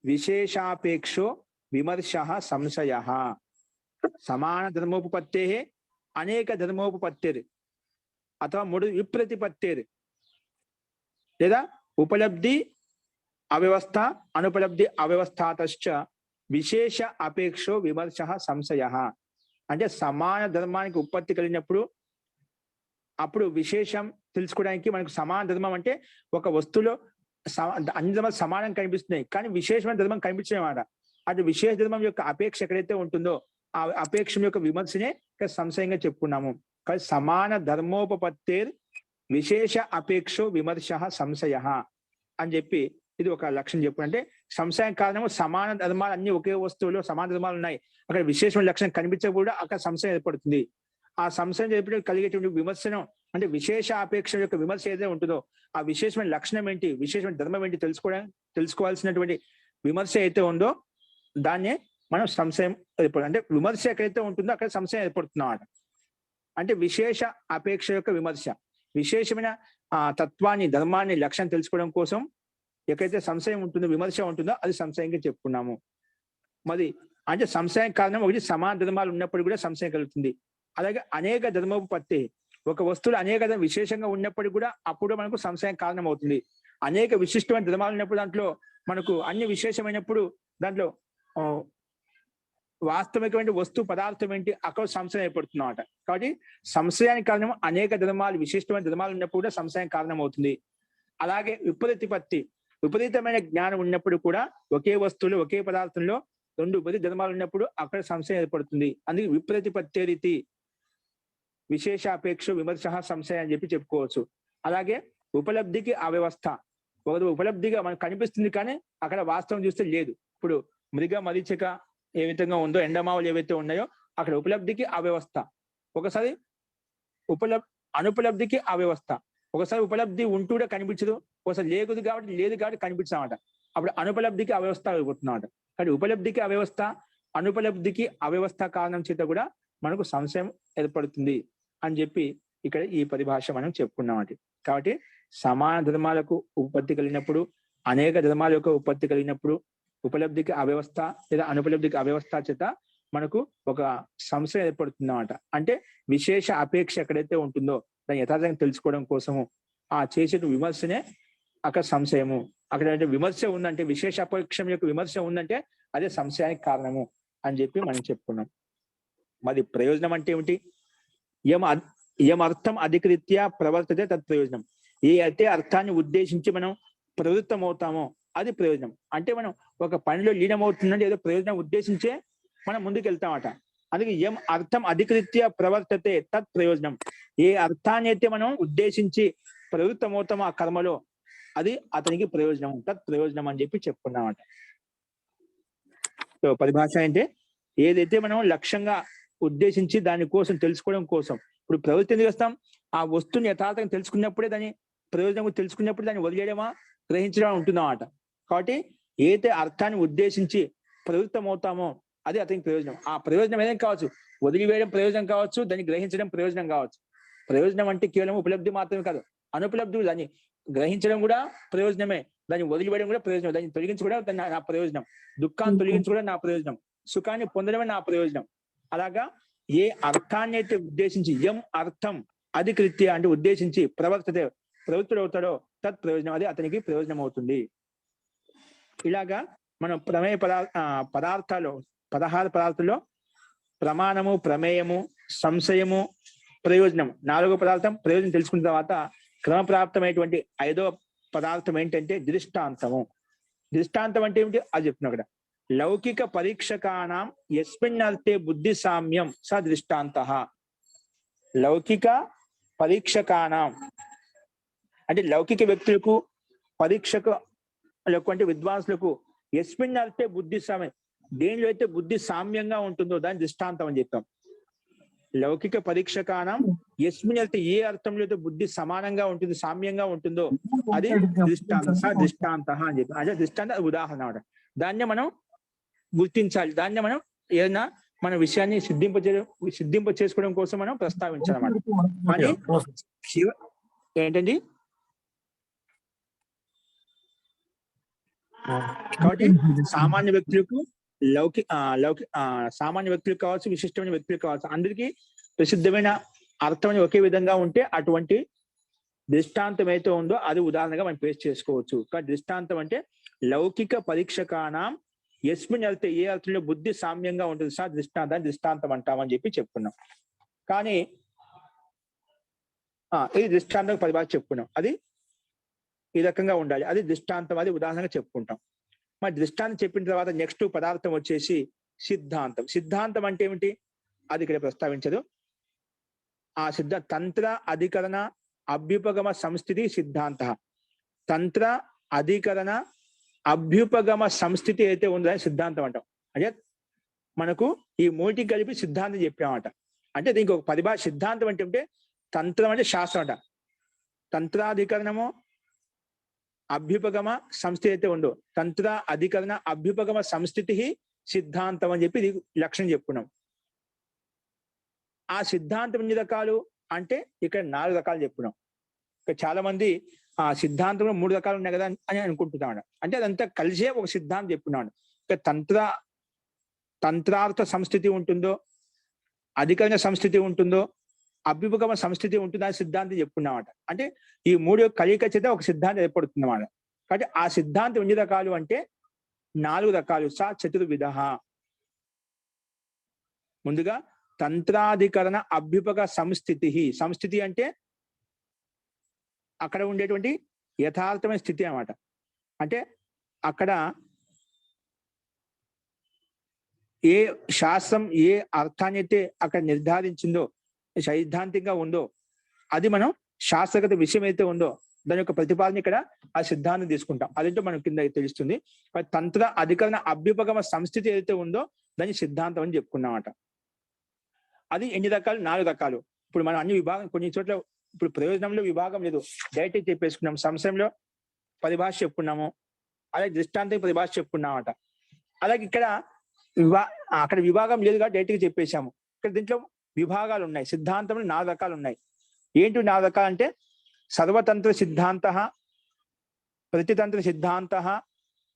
విశేషాపేక్షో విమర్శ సంశయ. సమాన ధర్మోపపత్తే అనేక ధర్మోపపత్తిర్ అథవా 3 విప్రతిపత్తిర్ లేదా ఉపలబ్ధి అవ్యవస్థ అనుపలబ్ధి అవ్యవస్థాతశ్చ విశేష అపేక్షో విమర్శ సంశయ. అంటే సమాన ధర్మానికి ఉత్పత్తి కలిగినప్పుడు అప్పుడు విశేషం తెలుసుకోవడానికి మనకు సమాన ధర్మం అంటే ఒక వస్తువులో అన్ని ధర్మాలు సమానం కనిపిస్తున్నాయి కానీ విశేషమైన ధర్మం కనిపించమాట. అది విశేష ధర్మం యొక్క అపేక్ష ఎక్కడైతే ఉంటుందో ఆ అపేక్షం యొక్క విమర్శనే సంశయంగా చెప్పుకున్నాము. కానీ సమాన ధర్మోపపత్తేర్ విశేష అపేక్షో విమర్శ సంశయ అని చెప్పి ఇది ఒక లక్షణం చెప్పు. అంటే సంశయం కారణము సమాన ధర్మాలు అన్ని ఒకే వస్తువులో సమాన ధర్మాలు ఉన్నాయి, అక్కడ విశేషమైన లక్షణం కనిపించకూడదు, అక్కడ సంశయం ఏర్పడుతుంది. ఆ సంశయం చెప్పినప్పుడు కలిగేటువంటి విమర్శనం అంటే విశేష అపేక్ష యొక్క విమర్శ ఏదైతే ఉంటుందో ఆ విశేషమైన లక్షణం ఏంటి, విశేషమైన ధర్మం ఏంటి తెలుసుకోవాల్సినటువంటి విమర్శ అయితే ఉందో దాన్నే మనం సంశయం ఏర్పడు. అంటే విమర్శ ఎక్కడైతే ఉంటుందో అక్కడ సంశయం ఏర్పడుతున్నమాట. అంటే విశేష అపేక్ష యొక్క విమర్శ, విశేషమైన తత్వాన్ని ధర్మాన్ని లక్ష్యం తెలుసుకోవడం కోసం ఎక్కడైతే సంశయం ఉంటుందో విమర్శ ఉంటుందో అది సంశయంగా చెప్పుకున్నాము. మరి అంటే సంశయం కారణం ఒకటి సమాన ధర్మాలు ఉన్నప్పుడు కూడా సంశయం కలుగుతుంది. అలాగే అనేక ధర్మోపత్తి ఒక వస్తువులు అనేక విశేషంగా ఉన్నప్పటికీ కూడా అప్పుడు మనకు సంశయం కారణం అవుతుంది. అనేక విశిష్టమైన ధర్మాలు ఉన్నప్పుడు దాంట్లో మనకు అన్ని విశేషమైనప్పుడు దాంట్లో వాస్తవికమైన వస్తు పదార్థం ఏంటి, అక్కడ సంశయం ఏర్పడుతుంది అన్నమాట. కాబట్టి సంశయానికి కారణం అనేక ధర్మాలు, విశిష్టమైన ధర్మాలు ఉన్నప్పుడు కూడా సంశయం కారణం అవుతుంది. అలాగే విపరీతపత్తి, విపరీతమైన జ్ఞానం ఉన్నప్పుడు కూడా ఒకే వస్తువులో ఒకే పదార్థంలో రెండు విపరీత ధర్మాలు ఉన్నప్పుడు అక్కడ సంశయం ఏర్పడుతుంది. అందుకే విపరీతపత్తే రీతి విశేషాపేక్ష విమర్శ సంశయం అని చెప్పి చెప్పుకోవచ్చు. అలాగే ఉపలబ్ధికి అవ్యవస్థ, ఒక ఉపలబ్ధిగా మనకు కనిపిస్తుంది కానీ అక్కడ వాస్తవం చూస్తే లేదు. ఇప్పుడు మృగ మరీచిక ఏ విధంగా ఉందో, ఎండమావులు ఏవైతే ఉన్నాయో అక్కడ ఉపలబ్ధికి అవ్యవస్థ, ఒకసారి అనుపలబ్ధికి అవ్యవస్థ. ఒకసారి ఉపలబ్ధి ఉంటూ కూడా కనిపించదు, ఒకసారి లేదు కాబట్టి కనిపించామట. అప్పుడు అనుపలబ్ధికి అవ్యవస్థ అయిపోతున్నమాట. కానీ ఉపలబ్ధికి అవ్యవస్థ, అనుపలబ్ధికి అవ్యవస్థ కారణం చేత కూడా మనకు సంశయం ఏర్పడుతుంది అని చెప్పి ఇక్కడ ఈ పరిభాష మనం చెప్పుకున్నామట. కాబట్టి సమాన ధర్మాలకు ఉత్పత్తి కలిగినప్పుడు, అనేక ధర్మాల యొక్క ఉత్పత్తి కలిగినప్పుడు ఉపలబ్ధికి అవ్యవస్థ లేదా అనుపలబ్ధికి అవ్యవస్థ చేత మనకు ఒక సంశయం ఏర్పడుతుందన్నమాట. అంటే విశేష అపేక్ష ఎక్కడైతే ఉంటుందో దాన్ని యథార్థంగా తెలుసుకోవడం కోసము ఆ చేసే విమర్శనే అక్కడ సంశయము. అక్కడ అంటే విమర్శ ఉందంటే, విశేష అపేక్షం యొక్క విమర్శ ఉందంటే అదే సంశయానికి కారణము అని చెప్పి మనం చెప్పుకున్నాం. మరి ప్రయోజనం అంటే ఏమిటి? అర్థం అధికృత్య ప్రవర్తతే తత్ ప్రయోజనం. ఏ అయితే అర్థాన్ని ఉద్దేశించి మనం ప్రవృత్తం అవుతామో అది ప్రయోజనం. అంటే మనం ఒక పనిలో లీనమవుతుందంటే ఏదో ప్రయోజనం ఉద్దేశించే మనం ముందుకు వెళ్తామట. అందుకే అర్థం అధికృత్య ప్రవర్తతే తత్ ప్రయోజనం. ఏ అర్థాన్ని అయితే మనం ఉద్దేశించి ప్రవృత్తం అవుతామో ఆ కర్మలో అది అతనికి ప్రయోజనం, తత్ ప్రయోజనం అని చెప్పి చెప్పుకున్నామట. సో పరిభాష అంటే ఏదైతే మనం లక్ష్యంగా ఉద్దేశించి దాని కోసం తెలుసుకోవడం కోసం, ఇప్పుడు ప్రవృత్తి ఎందుకు చేస్తాం? ఆ వస్తువుని యథార్థంగా తెలుసుకున్నప్పుడే దాని ప్రయోజనం తెలుసుకున్నప్పుడు దాన్ని వదిలేయడమా గ్రహించడం ఉంటుందన్నమాట. కాబట్టి ఏదైతే అర్థాన్ని ఉద్దేశించి ప్రవృత్తం అవుతామో అది అతనికి ప్రయోజనం. ఆ ప్రయోజనం ఏదైనా కావచ్చు, వదిలివేయడం ప్రయోజనం కావచ్చు, దాన్ని గ్రహించడం ప్రయోజనం కావచ్చు. ప్రయోజనం అంటే కేవలం ఉపలబ్ధి మాత్రమే కాదు, అనుపలబ్ధి, దాన్ని గ్రహించడం కూడా ప్రయోజనమే, దాన్ని వదిలివేయడం కూడా ప్రయోజనం, దాన్ని తొలగించుకోవడం నా ప్రయోజనం, దుఃఖాన్ని తొలగించుకోవడం నా ప్రయోజనం, సుఖాన్ని పొందడమే నా ప్రయోజనం. అలాగా ఏ అర్థాన్ని అయితే ఉద్దేశించి అర్థం అధికృత్య అంటే ఉద్దేశించి ప్రవృత్తుడు అవుతాడో తత్ ప్రయోజనం, అది అతనికి ప్రయోజనం అవుతుంది. ఇలాగా మనం ప్రమేయ పదార్థాలు 16 పదార్థాల్లో ప్రమాణము, ప్రమేయము, సంశయము, ప్రయోజనం 4వ పదార్థం. ప్రయోజనం తెలుసుకున్న తర్వాత క్రమప్రాప్తమైనటువంటి 5వ పదార్థం ఏంటంటే దృష్టాంతము. దృష్టాంతం అంటే ఏమిటి అది చెప్తున్నా అక్కడ. లౌకిక పరీక్షకానాం యస్మిన్నర్థే బుద్ధి సామ్యం స దృష్టాంతః. లౌకిక పరీక్షకానాం అంటే లౌకిక వ్యక్తులకు, పరీక్షకులకు అంటే విద్వాంసులకు, యస్మిన్నర్థే బుద్ధి సామ్యం, దేనిలో అయితే బుద్ధి సామ్యంగా ఉంటుందో దాని దృష్టాంతం అని చెప్పాం. లౌకిక పరీక్షకానం యస్మిన్ అయితే ఏ అర్థంలో అయితే బుద్ధి సమానంగా ఉంటుంది, సామ్యంగా ఉంటుందో అది దృష్టాంత అని చెప్పి. అంటే దృష్టాంత ఉదాహరణ అన్నమాట. దాన్ని మనం గుర్తించాలి, దాన్ని మనం ఏదైనా మన విషయాన్ని సిద్ధింప చేసుకోవడం కోసం మనం ప్రస్తావించాలన్నమాట. కానీ ఏంటండి, కాబట్టి సామాన్య వ్యక్తులకు సామాన్య వ్యక్తులు కావచ్చు, విశిష్టమైన వ్యక్తులు కావచ్చు, అందరికీ ప్రసిద్ధమైన అర్థం ఒకే విధంగా ఉంటే అటువంటి దృష్టాంతం అయితే ఉందో అది ఉదాహరణగా మనం పేస్ట్ చేసుకోవచ్చు. కానీ దృష్టాంతం అంటే లౌకిక పరీక్షకానం యస్మిన్ అర్థ ఏ అర్థంలో బుద్ధి సామ్యంగా ఉంటుంది సార్ దృష్టాంతాన్ని దృష్టాంతం అంటామని చెప్పి చెప్పుకున్నాం. కానీ ఇది దృష్టాంతం పరిభాష చెప్పుకున్నాం, అది ఈ రకంగా ఉండాలి, అది దృష్టాంతం, అది ఉదాహరణగా చెప్పుకుంటాం. మరి దృష్టాంతం చెప్పిన తర్వాత నెక్స్ట్ పదార్థం వచ్చేసి సిద్ధాంతం. సిద్ధాంతం అంటే ఏమిటి అది ఇక్కడ ప్రస్తావించదు. ఆ తంత్ర అధికరణ అభ్యుపగమ సంస్థితి సిద్ధాంత. తంత్ర అధికరణ అభ్యుపగమ సంస్థితి అయితే ఉందో సిద్ధాంతం అంటాం. అంటే మనకు ఈ మూటికి కలిపి సిద్ధాంతం చెప్పామట. అంటే దీనికి ఒక పరిభాష. సిద్ధాంతం అంటే తంత్రం అంటే శాస్త్రం అంట. తంత్రాధికరణము అభ్యుపగమ సంస్థితి అయితే ఉందో, తంత్ర అధికరణ అభ్యుపగమ సంస్థితి సిద్ధాంతం అని చెప్పి ఇది లక్షణం చెప్పుకున్నాం. ఆ సిద్ధాంతం ఎన్ని రకాలు అంటే ఇక్కడ 4 రకాలు చెప్పుకున్నాం. ఇక్కడ చాలా మంది ఆ సిద్ధాంతంలో 3 రకాలు ఉన్నాయి కదా అని అనుకుంటున్నాడు. అంటే అదంతా కలిసే ఒక సిద్ధాంతం చెప్పుకున్నాడు. ఇక తంత్రార్థ సంస్థితి ఉంటుందో, అధికరణ సంస్థితి ఉంటుందో, అభ్యుపగమ సంస్థితి ఉంటుందో అని సిద్ధాంతం చెప్పుకున్నామట. అంటే ఈ 3 కలిక చేత ఒక సిద్ధాంతం ఏర్పడుతుంది అన్నమాట. కాబట్టి ఆ సిద్ధాంతం ఎన్ని రకాలు అంటే 4 రకాలు. చతుర్విధ. ముందుగా తంత్రాధికరణ అభ్యుపగ సంస్థితి. సంస్థితి అంటే అక్కడ ఉండేటువంటి యథార్థమైన స్థితి అన్నమాట. అంటే అక్కడ ఏ శాస్త్రం ఏ అర్థాన్ని అయితే అక్కడ నిర్ధారించిందో, సైద్ధాంతికంగా ఉందో, అది మనం శాస్త్రగత విషయం అయితే ఉందో దాని యొక్క ప్రతిపాదన ఇక్కడ ఆ సిద్ధాంతం తీసుకుంటాం. అదేంటో మనం కింద తెలుస్తుంది. తంత్ర అధికరణ అభ్యుపగమ సంస్థితి ఏదైతే ఉందో దాని సిద్ధాంతం అని చెప్పుకున్నామట. అది ఎన్ని రకాలు? 4 రకాలు. ఇప్పుడు మనం అన్ని విభాగం, కొన్ని చోట్ల ఇప్పుడు ప్రయోజనంలో విభాగం లేదు, డైరెక్ట్ చెప్పేసుకున్నాం. సంశయంలో పరిభాష చెప్పుకున్నాము, అలాగే దృష్టాంతం పరిభాష చెప్పుకున్నామట. అలాగే ఇక్కడ అక్కడ విభాగం లేదుగా డైరెక్ట్ గా చెప్పేశాము. ఇక్కడ దీంట్లో విభాగాలు ఉన్నాయి. సిద్ధాంతంలో 4 రకాలు ఉన్నాయి. ఏంటి 4 రకాలు అంటే సర్వతంత్ర సిద్ధాంత, ప్రతితంత్ర సిద్ధాంత,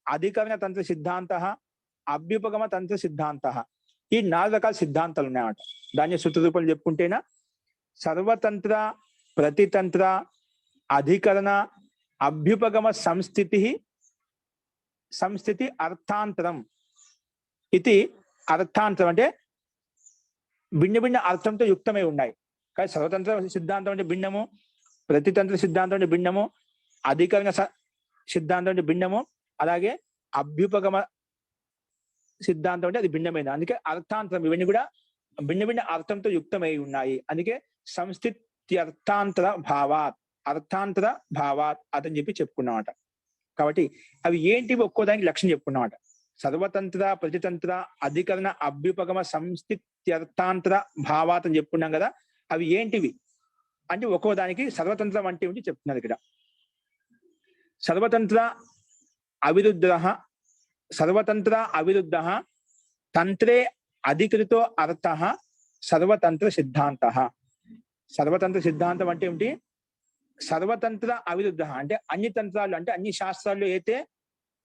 అధికరణ తంత్ర సిద్ధాంత, అభ్యుపగమ తంత్ర సిద్ధాంత. ఈ 4 రకాల సిద్ధాంతాలు ఉన్నాయన్నమాట. దాన్ని సూత్ర రూపంలో చెప్పుకుంటేనా సర్వతంత్ర, ప్రతితంత్ర, అధికరణ, అభ్యుపగమ సంస్థితి అర్థాంతరం. ఇది అర్థాంతరం అంటే భిన్న భిన్న అర్థంతో యుక్తమై ఉన్నాయి. కానీ సర్వతంత్ర సిద్ధాంతం అంటే భిన్నము, ప్రతితంత్ర సిద్ధాంతం అంటే భిన్నము, అధికరణ సిద్ధాంతం అంటే భిన్నము, అలాగే అభ్యుపగమ సిద్ధాంతం అంటే అది భిన్నమైన. అందుకే అర్థాంతరం ఇవన్నీ కూడా భిన్న భిన్న అర్థంతో యుక్తమై ఉన్నాయి. అందుకే సంస్థితి అర్థాంతర భావాత్ అతని చెప్పి చెప్పుకున్నామట. కాబట్టి అవి ఏంటివి ఒక్కోదానికి లక్ష్యం చెప్పుకున్నామట. సర్వతంత్ర, ప్రతితంత్ర, అధికరణ, అభ్యుపగమ సంస్థిత్యర్థాంతర భావాత్ అని చెప్పుకున్నాం కదా. అవి ఏంటివి అంటే ఒక్కో దానికి సర్వతంత్రం అంటే ఏంటి చెప్తున్నారు ఇక్కడ. సర్వతంత్ర అవిరుద్ధ తంత్రే అధికృతో అర్థ సర్వతంత్ర సిద్ధాంత. సర్వతంత్ర సిద్ధాంతం అంటే ఏమిటి? సర్వతంత్ర అవిరుద్ధ అంటే అన్ని తంత్రాలు, అంటే అన్ని శాస్త్రాల్లో అయితే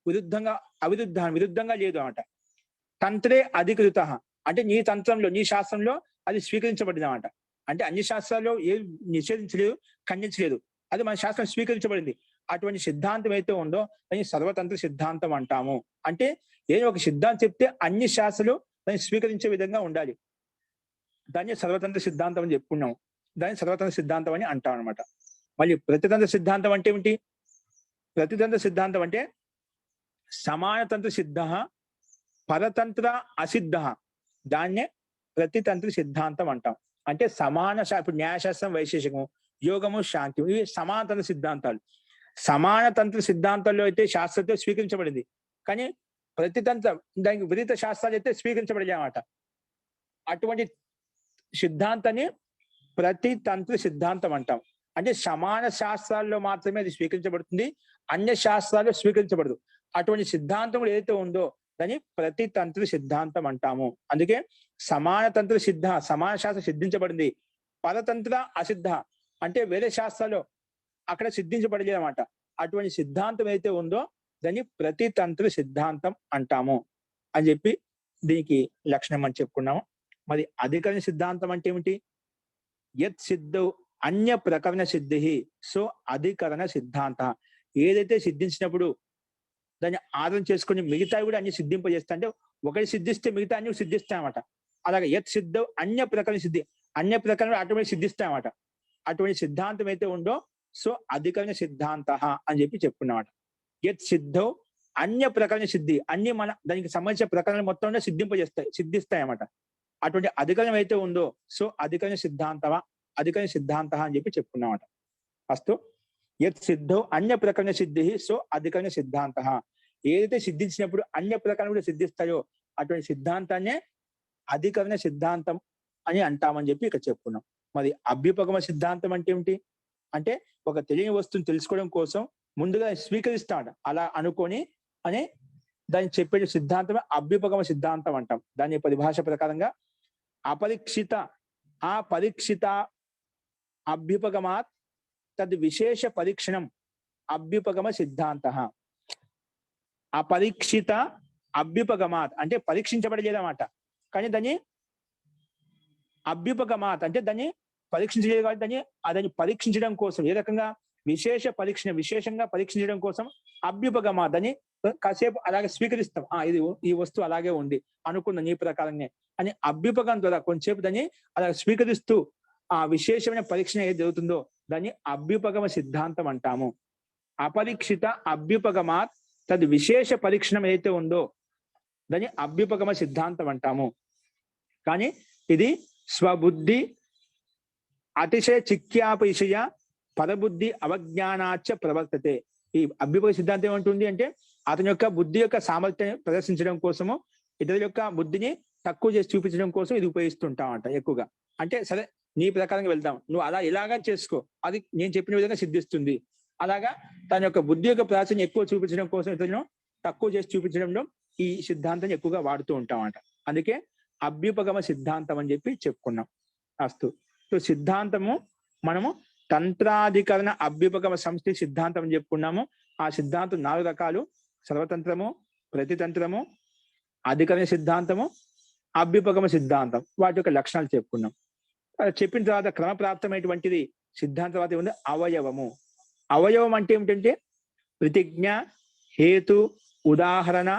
విరుద్ధంగా లేదు అన్నమాట. తంత్రే అధికృత అంటే నీ తంత్రంలో, నీ శాస్త్రంలో అది స్వీకరించబడింది అన్నమాట. అంటే అన్ని శాస్త్రాల్లో ఏం నిషేధించలేదు, ఖండించలేదు, అది మన శాస్త్రం స్వీకరించబడింది. అటువంటి సిద్ధాంతం అయితే ఉందో దాన్ని సర్వతంత్ర సిద్ధాంతం అంటాము. అంటే ఏదో ఒక సిద్ధాంతం చెప్తే అన్ని శాస్త్రాలు దాన్ని స్వీకరించే విధంగా ఉండాలి. దాన్ని సర్వతంత్ర సిద్ధాంతం అని చెప్పుకున్నాము. దాన్ని సర్వతంత్ర సిద్ధాంతం అని అంటాం అనమాట. మళ్ళీ ప్రతితంత్ర సిద్ధాంతం అంటే ఏమిటి? ప్రతితంత్ర సిద్ధాంతం అంటే సమానతంత్ర సిద్ధ, పరతంత్ర అసిద్ధ, దాన్నే ప్రతితంత్ర సిద్ధాంతం అంటాం. అంటే సమాన ఇప్పుడు న్యాయశాస్త్రం, వైశేషికము, యోగము, శాంతి, ఇవి సమానతంత్ర సిద్ధాంతాలు. సమానతంత్ర సిద్ధాంతాల్లో అయితే శాస్త్రంతో స్వీకరించబడింది, కానీ ప్రతితంత్ర దానికి విపరీత శాస్త్రాలు అయితే స్వీకరించబడలే అన్నమాట. అటువంటి సిద్ధాంతాన్ని ప్రతితంత్ర సిద్ధాంతం అంటాం. అంటే సమాన శాస్త్రాల్లో మాత్రమే అది స్వీకరించబడుతుంది, అన్య శాస్త్రాల్లో స్వీకరించబడదు. అటువంటి సిద్ధాంతం ఏదైతే ఉందో దాన్ని ప్రతితంత్ర సిద్ధాంతం అంటాము. అందుకే సమానతంత్ర సిద్ధ, సమాన శాస్త్రం సిద్ధించబడింది, పరతంత్ర అసిద్ధ అంటే వేరే శాస్త్రాల్లో అక్కడ సిద్ధించబడలేదు అన్నమాట. అటువంటి సిద్ధాంతం ఏదైతే ఉందో దాన్ని ప్రతితంత్ర సిద్ధాంతం అంటాము అని చెప్పి దీనికి లక్షణం అని చెప్పుకున్నాము. మరి అధికరణ సిద్ధాంతం అంటే ఏమిటి? యత్ సిద్ధౌ అన్య ప్రకరణ సిద్ధి సో అధికరణ సిద్ధాంత. ఏదైతే సిద్ధించినప్పుడు దాన్ని ఆధారం చేసుకుని మిగతా కూడా అన్ని సిద్ధింపజేస్తా, అంటే ఒకటి సిద్ధిస్తే మిగతా అన్ని సిద్ధిస్తాయన్నమాట. అలాగే యత్ సిద్ధౌ అన్య ప్రకరణ సిద్ధి, అన్య ప్రకరణ ఆటోమేటిక్ సిద్ధిస్తాయన్నమాట. అటువంటి సిద్ధాంతం అయితే ఉందో సో అధికరణ సిద్ధాంత అని చెప్పి చెప్పుకున్నమాట. యత్ సిద్ధౌ అన్య ప్రకరణ సిద్ధి, అన్ని మన దానికి సంబంధించిన ప్రకరణలు మొత్తం సిద్ధిస్తాయన్నమాట. అటువంటి అధికరణం అయితే ఉందో సో అధికరణ సిద్ధాంత అని చెప్పి చెప్పుకున్నామట. ఫస్ట్ యత్ సిద్ధౌ అన్య ప్రకరణ సిద్ధి సో అధికరణ సిద్ధాంత. ఏదైతే సిద్ధించినప్పుడు అన్య ప్రకరణలు కూడా సిద్ధిస్తాయో అటువంటి సిద్ధాంతాన్నే అధికరణ సిద్ధాంతం అని అంటామని చెప్పి ఇక్కడ చెప్పుకున్నాం. మరి అభ్యుపగమ సిద్ధాంతం అంటే ఏమిటి? అంటే ఒక తెలియని వస్తువుని తెలుసుకోవడం కోసం ముందుగా స్వీకరిస్తాడు అలా అనుకొని అని దాన్ని చెప్పే సిద్ధాంతమే అభ్యుపగమ సిద్ధాంతం అంటాం. దాని పరిభాష ప్రకారంగా అపరీక్షిత అభ్యుపగమాత్ తద్ విశేష పరీక్షణం అభ్యుపగమ సిద్ధాంత. అపరీక్షిత అభ్యుపగమాత్ అంటే పరీక్షించబడలేదన్నమాట, కానీ దాన్ని అభ్యుపగమాత్ అంటే దాన్ని పరీక్షించలేదు కాబట్టి దాన్ని పరీక్షించడం కోసం ఏ రకంగా విశేషంగా పరీక్షించడం కోసం అభ్యుపగమాత్ అని కాసేపు అలాగే స్వీకరిస్తాం. ఇది ఈ వస్తువు అలాగే ఉంది అనుకున్న నీ ప్రకారంగా అని అభ్యుపగం ద్వారా కొంచెంసేపు దాన్ని అలా స్వీకరిస్తూ ఆ విశేషమైన పరీక్షణ ఏది జరుగుతుందో దాన్ని అభ్యుపగమ సిద్ధాంతం అంటాము. అపరీక్షిత అభ్యుపగమాత్ తద్ విశేష పరీక్షణం ఏదైతే ఉందో దాన్ని అభ్యుపగమ సిద్ధాంతం అంటాము. కానీ ఇది స్వబుద్ధి అతిశయ చిక్యాపేషయ పరబుద్ధి అవజ్ఞానాచ ప్రవర్తతే. ఈ అభ్యుపగ సిద్ధాంతం ఏమంటుంది అంటే అతని యొక్క బుద్ధి యొక్క సామర్థ్యాన్ని ప్రదర్శించడం కోసము, ఇతరుల యొక్క బుద్ధిని తక్కువ చేసి చూపించడం కోసం ఇది ఉపయోగిస్తుంటామంట ఎక్కువగా. అంటే సరే నీ ప్రకారంగా వెళ్దాం, నువ్వు అలా ఇలాగా చేసుకో, అది నేను చెప్పిన విధంగా సిద్ధిస్తుంది. అలాగా తన యొక్క బుద్ధి యొక్క ప్రాచుర్యం ఎక్కువ చూపించడం కోసం ఇతరులను తక్కువ చేసి చూపించడంలో ఈ సిద్ధాంతాన్ని ఎక్కువగా వాడుతూ ఉంటామంట. అందుకే అభ్యుపగమ సిద్ధాంతం అని చెప్పి చెప్పుకున్నాం. అస్తు. సో సిద్ధాంతము మనము తంత్రాధికరణ అభ్యుపగమ సంస్థ సిద్ధాంతం అని చెప్పుకున్నాము. ఆ సిద్ధాంతం 4 రకాలు: సర్వతంత్రము, ప్రతితంత్రము, అధికరణ సిద్ధాంతము, అభ్యుపగమ సిద్ధాంతం. వాటి యొక్క లక్షణాలు చెప్పుకున్నాం. చెప్పిన తర్వాత క్రమప్రాప్తమైనటువంటిది సిద్ధాంత తర్వాత ఉంది అవయవము. అవయవం అంటే ఏమిటంటే ప్రతిజ్ఞ, హేతు, ఉదాహరణ,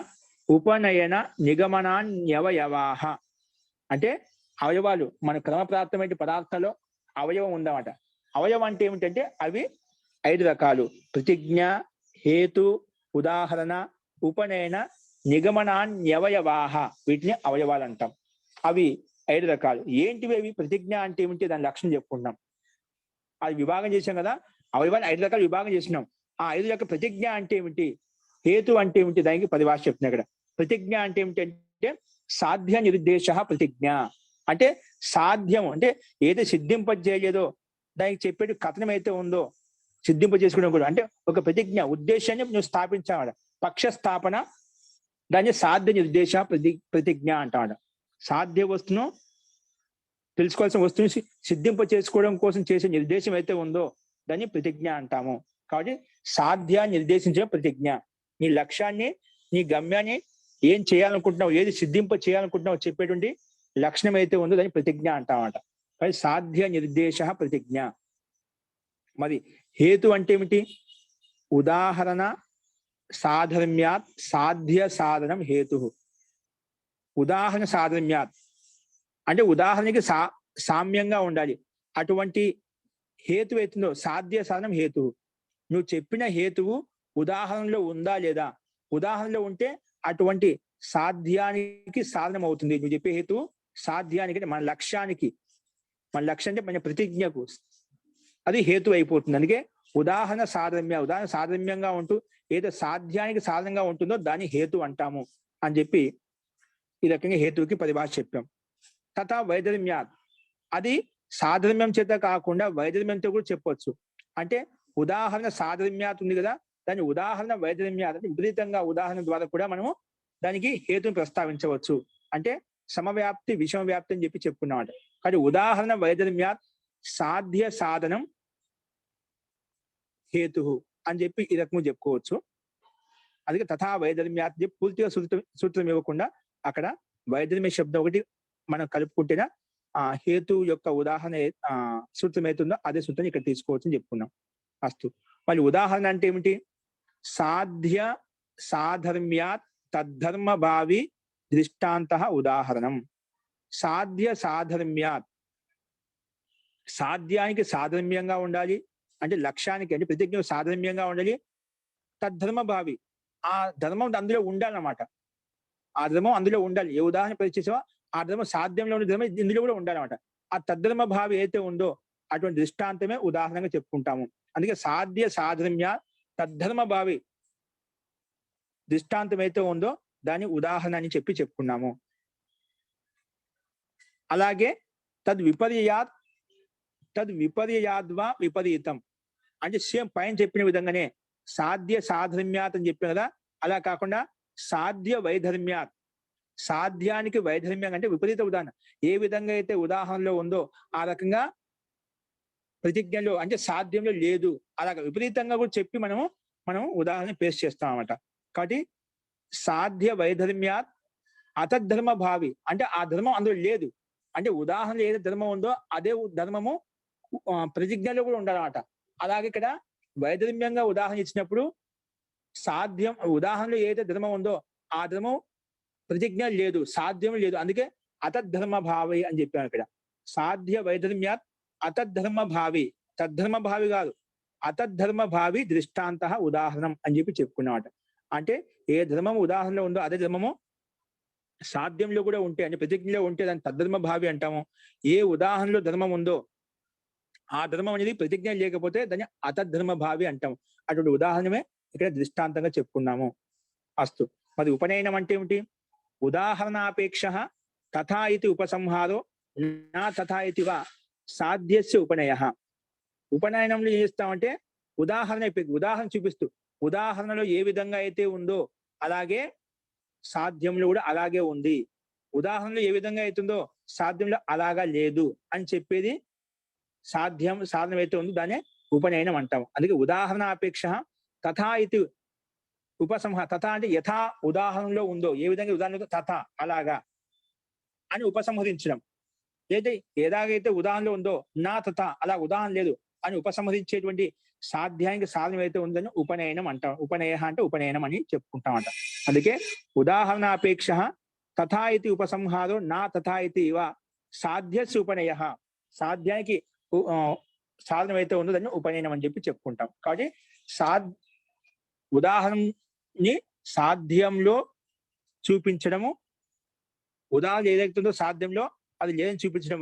ఉపనయన, నిగమనాన్యవయవాహ. అంటే అవయవాలు మన క్రమప్రాప్తమైన పదార్థాల్లో అవయవం ఉందన్నమాట. అవయవం అంటే ఏమిటంటే అవి 5 రకాలు: ప్రతిజ్ఞ, హేతు, ఉదాహరణ, ఉపనయన, నిగమనాన్యవయవాహ. వీటిని అవయవాలు అంటాం. అవి 5 రకాలు. ఏంటివి అవి? ప్రతిజ్ఞ అంటే ఏమిటి, దాని లక్షణం చెప్పుకుంటాం. అది విభాగం చేసాం కదా, అవయవాన్ని 5 రకాలు విభాగం చేసినాం. ఆ 5 యొక్క ప్రతిజ్ఞ అంటే ఏమిటి, హేతు అంటే ఏమిటి, దానికి పరిభాష చెప్తున్నాయి ఇక్కడ. ప్రతిజ్ఞ అంటే ఏమిటంటే సాధ్య నిర్దేశ ప్రతిజ్ఞ. అంటే సాధ్యం అంటే ఏదో సిద్ధింపజేయలేదో దానికి చెప్పేది కథనం అయితే ఉందో సిద్ధింప చేసుకోవడం కూడా. అంటే ఒక ప్రతిజ్ఞ ఉద్దేశాన్ని నువ్వు స్థాపించావాడ, పక్ష స్థాపన, దాన్ని సాధ్య నిర్దేశ ప్రతిజ్ఞ అంటాడ. సాధ్య వస్తును తెలుసుకోవాల్సిన వస్తువుని సిద్ధింప చేసుకోవడం కోసం చేసే నిర్దేశం అయితే ఉందో దాన్ని ప్రతిజ్ఞ అంటాము. కాబట్టి సాధ్య నిర్దేశించే ప్రతిజ్ఞ. నీ లక్ష్యాన్ని, నీ గమ్యాన్ని, ఏం చేయాలనుకుంటున్నావు, ఏది సిద్ధింప చేయాలనుకుంటున్నావు చెప్పేటువంటి లక్షణం అయితే ఉందో దాన్ని ప్రతిజ్ఞ అంటామట. కాబట్టి సాధ్య నిర్దేశ ప్రతిజ్ఞ. మరి హేతు అంటే ఏమిటి? ఉదాహరణ సాధర్మ్యాత్ సాధ్య సాధనం హేతు. ఉదాహరణ సాధర్మ్యాత్ అంటే ఉదాహరణకి సామ్యంగా ఉండాలి. అటువంటి హేతు అవుతుందో సాధ్య సాధనం హేతువు. నువ్వు చెప్పిన హేతువు ఉదాహరణలో ఉందా లేదా? ఉదాహరణలో ఉంటే అటువంటి సాధ్యానికి సాధనం అవుతుంది. నువ్వు చెప్పే హేతువు సాధ్యానికి అంటే మన లక్ష్యానికి, మన లక్ష్యం అంటే మన ప్రతిజ్ఞకు అది హేతు అయిపోతుంది. అందుకే ఉదాహరణ సాధర్మ్య, ఉదాహరణ సాధర్మ్యంగా ఉంటూ ఏదో సాధ్యానికి సాధనంగా ఉంటుందో దాన్ని హేతు అంటాము అని చెప్పి ఈ రకంగా హేతువుకి పరిభాష చెప్పాం. తథా వైధర్మ్యాత్, అది సాధర్మ్యం చేత కాకుండా వైధర్మ్యంతో కూడా చెప్పొచ్చు. అంటే ఉదాహరణ సాధర్మ్యాత్ ఉంది కదా, దాని ఉదాహరణ వైధర్మ్యాత్ అంటే విపరీతంగా ఉదాహరణ ద్వారా కూడా మనము దానికి హేతుని ప్రస్తావించవచ్చు. అంటే సమవ్యాప్తి విషమ వ్యాప్తి అని చెప్పి చెప్పుకున్నామాట. కానీ ఉదాహరణ వైధర్మ్యాత్ సాధ్య సాధనం హేతు అని చెప్పి ఈ రకంగా చెప్పుకోవచ్చు. అందుకే తథా వైధర్మ్యాత్ చెప్పి పూర్తిగా సూత్రం ఇవ్వకుండా అక్కడ వైధర్మ్య శబ్దం ఒకటి మనం కలుపుకుంటేనే ఆ హేతు యొక్క ఉదాహరణ సూత్రం ఏతుందో అదే సూత్రం ఇక్కడ తీసుకోవచ్చు అని చెప్పుకున్నాం. అస్తు. మళ్ళీ ఉదాహరణ అంటే ఏమిటి? సాధ్య సాధర్మ్యాత్ తద్ధర్మ భావి దృష్టాంత ఉదాహరణం. సాధ్య సాధర్మ్యాత్, సాధ్యానికి సాధర్మ్యంగా ఉండాలి అంటే లక్ష్యానికి అంటే ప్రతిజ్ఞ సాధర్మ్యంగా ఉండాలి. తద్ధర్మ భావి, ఆ ధర్మం అందులో ఉండాలన్నమాట. ఆ ధర్మం అందులో ఉండాలి. ఏ ఉదాహరణ పరిచేసావో ఆ ధర్మం సాధ్యంలో ఉన్న ధర్మం ఇందులో కూడా ఉండాలన్నమాట. ఆ తద్ధర్మ భావి ఏదైతే ఉందో అటువంటి దృష్టాంతమే ఉదాహరణగా చెప్పుకుంటాము. అందుకే సాధ్య సాధర్మ్య తద్ధర్మ భావి దృష్టాంతం అయితే ఉందో దాన్ని ఉదాహరణ అని చెప్పి చెప్పుకున్నాము. అలాగే తద్విపర్యాద్వా విపరీతం అంటే సేమ్ పైన చెప్పిన విధంగానే సాధ్య సాధర్మ్యాత్ అని చెప్పిన కదా, అలా కాకుండా సాధ్య వైధర్మ్యాత్, సాధ్యానికి వైధర్మ్యం అంటే విపరీత ఉదాహరణ. ఏ విధంగా అయితే ఉదాహరణలో ఉందో ఆ రకంగా ప్రతిజ్ఞలో అంటే సాధ్యంలో లేదు, అలాగ విపరీతంగా కూడా చెప్పి మనం ఉదాహరణ పేస్ట్ చేస్తాం అన్నమాట. కాబట్టి సాధ్య వైధర్మ్యాత్ అతద్ధర్మ భావి అంటే ఆ ధర్మం అందులో లేదు. అంటే ఉదాహరణలో ఏదో ధర్మం ఉందో అదే ధర్మము ప్రతిజ్ఞలో కూడా ఉండాలన్నమాట. అలాగే ఇక్కడ వైధర్మ్యంగా ఉదాహరణ ఇచ్చినప్పుడు సాధ్యం ఉదాహరణలో ఏదైతే ధర్మం ఉందో ఆ ధర్మం ప్రతిజ్ఞ లేదు, సాధ్యం లేదు. అందుకే అతద్ధర్మ భావి అని చెప్పాను ఇక్కడ. సాధ్య వైధర్మ్యాత్ అతద్ధర్మ భావి, తద్ధర్మ భావి కాదు, అతద్ధర్మ భావి దృష్టాంత ఉదాహరణం అని చెప్పి చెప్పుకున్నమాట. అంటే ఏ ధర్మం ఉదాహరణలో ఉందో అదే ధర్మము సాధ్యంలో కూడా ఉంటే, అంటే ప్రతిజ్ఞలో ఉంటే దాన్ని తద్ధర్మ భావి అంటాము. ఏ ఉదాహరణలో ధర్మం ఉందో ఆ ధర్మం అనేది ప్రతిజ్ఞ లేకపోతే దాన్ని అతద్ధర్మ భావి అంటాము. అటువంటి ఉదాహరణమే ఇక్కడ దృష్టాంతంగా చెప్పుకున్నాము. అస్తు. మరి ఉపనయనం అంటే ఏమిటి? ఉదాహరణాపేక్ష తథా ఇది ఉపసంహారో నా తథా ఇది వా సాధ్యస్య ఉపనయ. ఉపనయనంలో ఏం చేస్తామంటే ఉదాహరణ చూపిస్తూ, ఉదాహరణలో ఏ విధంగా అయితే ఉందో అలాగే సాధ్యంలో కూడా అలాగే ఉంది, ఉదాహరణలో ఏ విధంగా అవుతుందో సాధ్యంలో అలాగా లేదు అని చెప్పేది సాధనం అయితే ఉందో దాన్ని ఉపనయనం అంటాము. అందుకే ఉదాహరణ అపేక్ష తథా ఇది ఉపసంహార. తథా అంటే యథా ఉదాహరణలో ఉందో, ఏ విధంగా ఉదాహరణ తథా అలాగా అని ఉపసంహరించడం. లేదా ఎలాగైతే ఉదాహరణలో ఉందో నా తథా అలా ఉదాహరణ లేదు అని ఉపసంహరించేటువంటి సాధ్యానికి సాధనం అయితే ఉందని ఉపనయనం అంటాం. ఉపనయ అంటే ఉపనయనం అని చెప్పుకుంటామంట. అందుకే ఉదాహరణాపేక్ష తథా ఇది ఉపసంహారో నా తథా ఇది ఇవ సాధ్యస్య ఉపనయ. సాధ్యానికి సాధనం అయితే ఉందో దాన్ని ఉపనయనం అని చెప్పి చెప్పుకుంటాం. కాబట్టి ఉదాహరణని సాధ్యంలో చూపించడము, ఉదాహరణ ఏదైతే ఉందో సాధ్యంలో అది లేదని చూపించడం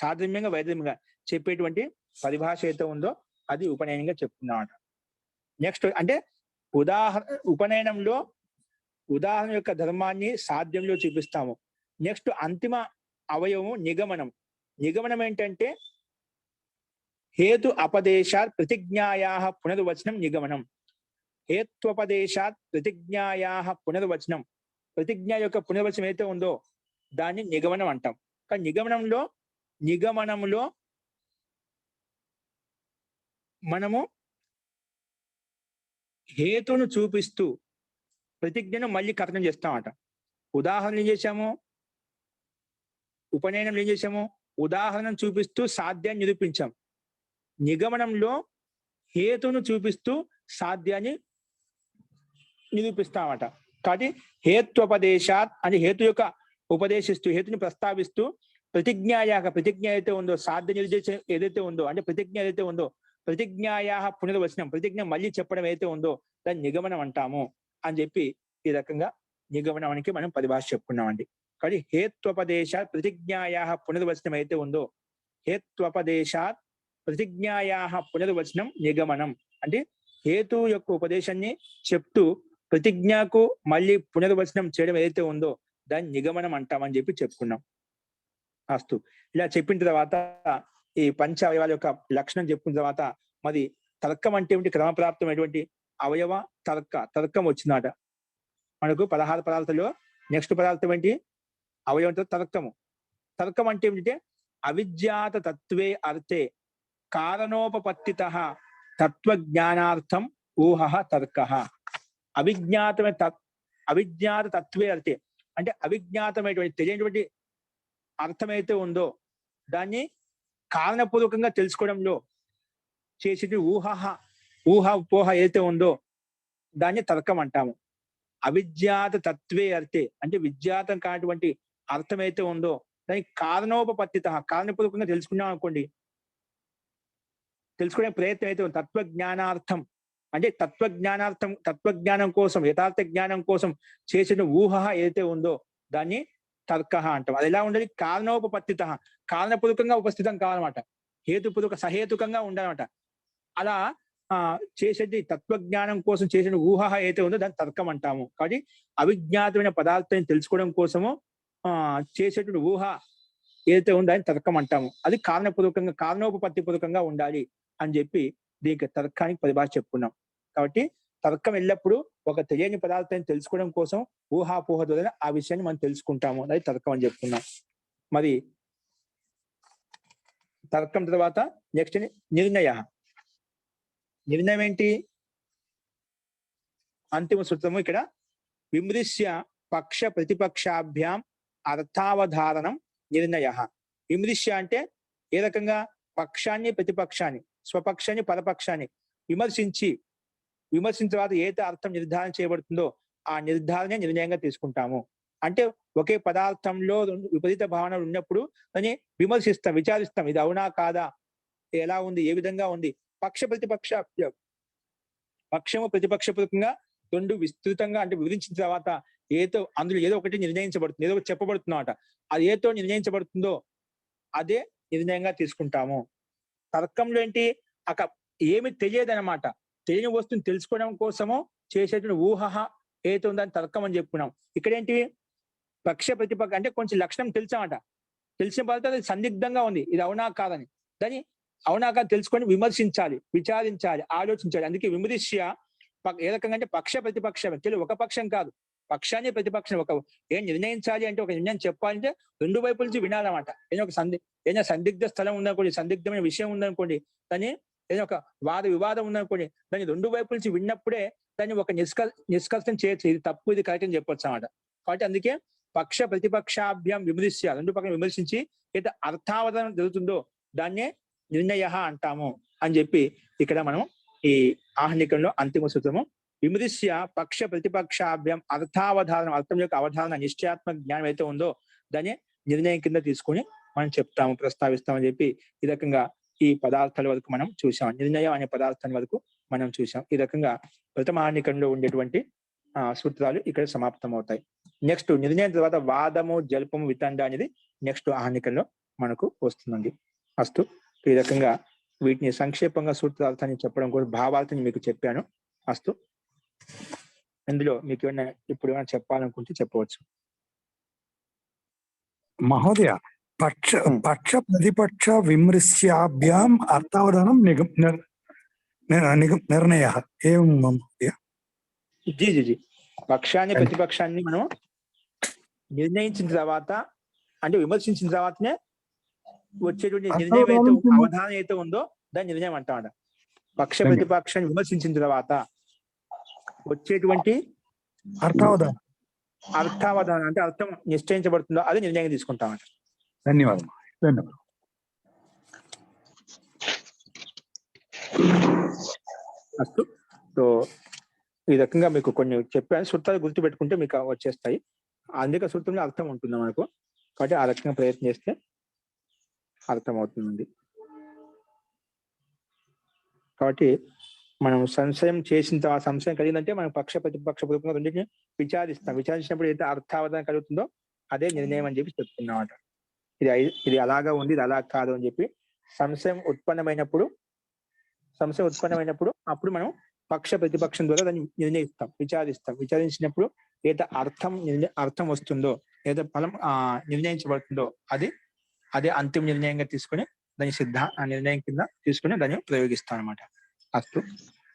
సాధ్యమ్యంగా వైద్యంగా చెప్పేటువంటి పరిభాష అయితే ఉందో అది ఉపనయనంగా చెప్పుకున్నామట. నెక్స్ట్ అంటే ఉపనయనంలో ఉదాహరణ యొక్క ధర్మాన్ని సాధ్యంలో చూపిస్తాము. నెక్స్ట్ అంతిమ అవయవము నిగమనం. నిగమనం ఏంటంటే హేతు అపదేశాత్ ప్రతిజ్ఞాయా పునర్వచనం నిగమనం. హేత్వపదేశాత్ ప్రతిజ్ఞాయా పునర్వచనం, ప్రతిజ్ఞ యొక్క పునర్వచనం అయితే ఉందో దాన్ని నిగమనం అంటాం. కానీ నిగమనంలో మనము హేతును చూపిస్తూ ప్రతిజ్ఞను మళ్ళీ కథనం చేస్తామట. ఉదాహరణ ఏం చేశాము, ఉపనయనం ఏం చేశాము, ఉదాహరణను చూపిస్తూ సాధ్యాన్ని నిరూపించాం. నిగమనంలో హేతును చూపిస్తూ సాధ్యాన్ని నిరూపిస్తామట. కాబట్టి హేత్వపదేశాత్ అని హేతు యొక్క ఉపదేశిస్తూ, హేతుని ప్రస్తావిస్తూ, ప్రతిజ్ఞ అయితే ఉందో సాధ్య నిర్దేశం ఏదైతే ఉందో అంటే ప్రతిజ్ఞ ఏదైతే ఉందో ప్రతిజ్ఞాయా పునర్వచనం, ప్రతిజ్ఞ మళ్ళీ చెప్పడం ఏదైతే ఉందో దాన్ని నిగమనం అంటాము అని చెప్పి ఈ రకంగా నిగమనానికి మనం పరిభాష చెప్పుకున్నామండి. కాబట్టి హేత్వపదేశాత్ ప్రతిజ్ఞాయా పునర్వచనం అయితే ఉందో, హేత్వపదేశాత్ ప్రతిజ్ఞాయా పునర్వచనం నిగమనం అంటే హేతు యొక్క ఉపదేశాన్ని చెప్తూ ప్రతిజ్ఞకు మళ్ళీ పునర్వచనం చేయడం ఏదైతే ఉందో దాన్ని నిగమనం అంటామని చెప్పి చెప్పుకున్నాం. అస్తు. ఇలా చెప్పిన తర్వాత ఈ పంచ అవయవాల యొక్క లక్షణం చెప్పుకున్న తర్వాత మరి తర్కం అంటే ఏమిటి? క్రమప్రాప్తమైనటువంటి అవయవ తర్కం వచ్చిందట మనకు 16 పదార్థాల్లో. నెక్స్ట్ పదార్థం ఏంటి? అవయవంతో తర్కము. తర్కం అంటే ఏమిటంటే అవిజ్ఞాత తత్వే అర్థే కారణోపపత్తిత తత్వజ్ఞానార్థం ఊహ తర్క. అవిజ్ఞాత తత్వే అర్థే అంటే అవిజ్ఞాతమైనటువంటి తెలియనటువంటి అర్థమైతే ఉందో దాన్ని కారణపూర్వకంగా తెలుసుకోవడంలో చేసే ఊహ ఏదైతే ఉందో దాన్ని తర్కం అంటాము. అవిజ్ఞాత తత్వే అర్థే అంటే విజ్ఞాతం కానటువంటి అర్థమైతే ఉందో దానికి కారణోపపత్తిత కారణపూర్వకంగా తెలుసుకున్నాం అనుకోండి, తెలుసుకునే ప్రయత్నం అయితే తత్వజ్ఞానార్థం అంటే తత్వజ్ఞానం కోసం, యథార్థ జ్ఞానం కోసం చేసిన ఊహ ఏదైతే ఉందో దాన్ని తర్క అంటాం. అది ఎలా ఉండాలి? కారణోపపత్తిత, కారణపూర్వకంగా ఉపస్థితం కావాలన్నమాట, హేతుపూర్వక సహేతుకంగా ఉండాలన్నమాట. అలా చేసేది తత్వజ్ఞానం కోసం చేసిన ఊహ ఏదైతే ఉందో దాన్ని తర్కం అంటాము. కాబట్టి అవిజ్ఞాతమైన పదార్థాన్ని తెలుసుకోవడం కోసము చేసేటువంటి ఊహ ఏదైతే ఉందో దాన్ని తర్కం అంటాము. అది కారణోపపత్తి పూర్వకంగా ఉండాలి అని చెప్పి దీనికి తర్కానికి పరిభాష చెప్పుకున్నాం. కాబట్టి తర్కం ఎల్లప్పుడూ ఒక తెలియని పదార్థాన్ని తెలుసుకోవడం కోసం ఊహాపోహ ద్వారా ఆ విషయాన్ని మనం తెలుసుకుంటాము, అది తర్కం అని చెప్పుకున్నాం. మరి తర్కం తర్వాత నెక్స్ట్ నిర్ణయం ఏంటి? అంతిమ సూత్రము ఇక్కడ విమృశ్య పక్ష ప్రతిపక్షాభ్యాం అర్థావధారణం నిర్ణయ. విమృశ్య అంటే ఏ రకంగా పక్షాన్ని ప్రతిపక్షాన్ని, స్వపక్షాన్ని పరపక్షాన్ని విమర్శించి విమర్శించిన తర్వాత ఏదైతే అర్థం నిర్ధారణ చేయబడుతుందో ఆ నిర్ధారణే నిర్ణయంగా తీసుకుంటాము. అంటే ఒకే పదార్థంలో రెండు విపరీత భావనలు ఉన్నప్పుడు దాన్ని విమర్శిస్తాం, విచారిస్తాం, ఇది అవునా కాదా, ఎలా ఉంది, ఏ విధంగా ఉంది. పక్షము ప్రతిపక్షపూర్వకంగా రెండు విస్తృతంగా అంటే వివరించిన తర్వాత అందులో ఏదో ఒకటి నిర్ణయించబడుతుంది, ఏదో ఒకటి చెప్పబడుతుందన్నమాట. అది ఏదో నిర్ణయించబడుతుందో అదే నిర్ణయంగా తీసుకుంటాము. తర్కంలో ఏంటి, ఏమి తెలియదన్నమాట. తెలియని వస్తువుని తెలుసుకోవడం కోసము చేసేటువంటి ఊహ ఏదో ఉందని తర్కం అని చెప్పుకున్నాం. ఇక్కడ ఏంటి, పక్ష ప్రతిపక్ష అంటే కొంచెం లక్షణం తెలిసామట, తెలిసిన తర్వాత అది సందిగ్ధంగా ఉంది, ఇది అవునా కాదని. దాన్ని అవునా కాదు తెలుసుకొని విమర్శించాలి, విచారించాలి, ఆలోచించాలి. అందుకే విమర్శ ఏ రకంగా అంటే పక్ష ప్రతిపక్ష వ్యక్తులు ఒక పక్షం కాదు, పక్షాన్ని ప్రతిపక్షం. ఏం నిర్ణయించాలి అంటే, ఒక నిర్ణయం చెప్పాలంటే రెండు వైపుల నుంచి వినాలన్నమాట. ఏదైనా సందిగ్ధ స్థలం ఉందనుకోండి, సందిగ్ధమైన విషయం ఉందనుకోండి, దాన్ని ఏదైనా ఒక వాద వివాదం ఉందనుకోండి, దాన్ని రెండు వైపుల నుంచి విన్నప్పుడే దాన్ని ఒక నిష్కర్షం చేయొచ్చు, ఇది తప్పు, ఇది కరెక్ట్ అని చెప్పొచ్చు అన్నమాట. కాబట్టి అందుకే పక్ష ప్రతిపక్షాభ్యాం విమర్శ, రెండు పక్కన విమర్శించి ఏదైతే అర్థావధానం జరుగుతుందో దాన్నే నిర్ణయ అంటాము అని చెప్పి ఇక్కడ మనం ఈ ఆహ్నికంలో అంతిమ సూత్రము విమర్శ పక్ష ప్రతిపక్షాభ్యాం అర్థావధానం, అర్థం యొక్క అవధారణ నిశ్చయాత్మక జ్ఞానం అయితే ఉందో దాన్ని నిర్ణయం కింద తీసుకొని మనం చెప్తాము, ప్రస్తావిస్తామని చెప్పి ఈ రకంగా ఈ పదార్థాల వరకు మనం చూసాం. నిర్ణయం అనే పదార్థాల వరకు మనం చూసాం. ఈ రకంగా ప్రథమ ఆహ్నికంలో ఉండేటువంటి సూత్రాలు ఇక్కడ సమాప్తం అవుతాయి. నెక్స్ట్ నిర్ణయం తర్వాత వాదము, జల్పము, వితండ అనేది నెక్స్ట్ ఆహ్నికంలో మనకు వస్తుందండి. అస్తు ఈ రకంగా వీటిని సంక్షేపంగా సూత్రార్థాన్ని చెప్పడం కూడా భావార్థాన్ని మీకు చెప్పాను. అస్తు ఇందులో మీకు ఏమైనా ఇప్పుడు ఏమైనా చెప్పాలనుకుంటే చెప్పవచ్చు. మహోదయ, పక్ష ప్రతిపక్ష విమర్శ్యాభ్యాం అర్థావధానం నిర్ణయ ఏం మహోదయ? జీ పక్షాన్ని ప్రతిపక్షాన్ని మనం నిర్ణయించిన తర్వాత అంటే విమర్శించిన తర్వాతనే వచ్చేటువంటి నిర్ణయం అయితే అవధానం అయితే ఉందో దాని నిర్ణయం అంటామట. పక్ష ప్రతిపక్షాన్ని విమర్శించిన తర్వాత వచ్చేటువంటి అర్థావధానం అంటే అర్థం నిశ్చయించబడుతుందో అది నిర్ణయం తీసుకుంటామట. ధన్యవాదాలు. ధన్యవాదాలు. అస్తు. సో ఈ రకంగా మీకు కొన్ని చెప్పాను, సూత్రాలు గుర్తు పెట్టుకుంటే మీకు వచ్చేస్తాయి. అందుకే సూత్రంలో అర్థం ఉంటుంది మనకు, కాబట్టి ఆ రకంగా ప్రయత్నం చేస్తే అర్థం అవుతుంది. కాబట్టి మనం సంశయం చేసిన తర్వాత సంశయం కలిగిందంటే మనం పక్ష ప్రతిపక్ష పూర్వకంగా రెండింటిని విచారిస్తాం. విచారించినప్పుడు ఏదైతే అర్థావధానం కలుగుతుందో అదే నిర్ణయం అని చెప్పి చెప్తున్నమాట. ఇది అలాగా ఉంది, ఇది అలా కాదు అని చెప్పి సంశయం ఉత్పన్నమైనప్పుడు అప్పుడు మనం పక్ష ప్రతిపక్షం ద్వారా దాన్ని నిర్ణయిస్తాం, విచారించినప్పుడు ఏదైతే అర్థం వస్తుందో, ఏదైతే ఫలం నిర్ణయించబడుతుందో అదే అంతిమ నిర్ణయంగా తీసుకుని దాని నిర్ణయం కింద తీసుకుని దాన్ని ప్రయోగిస్తాం అనమాట. అస్తు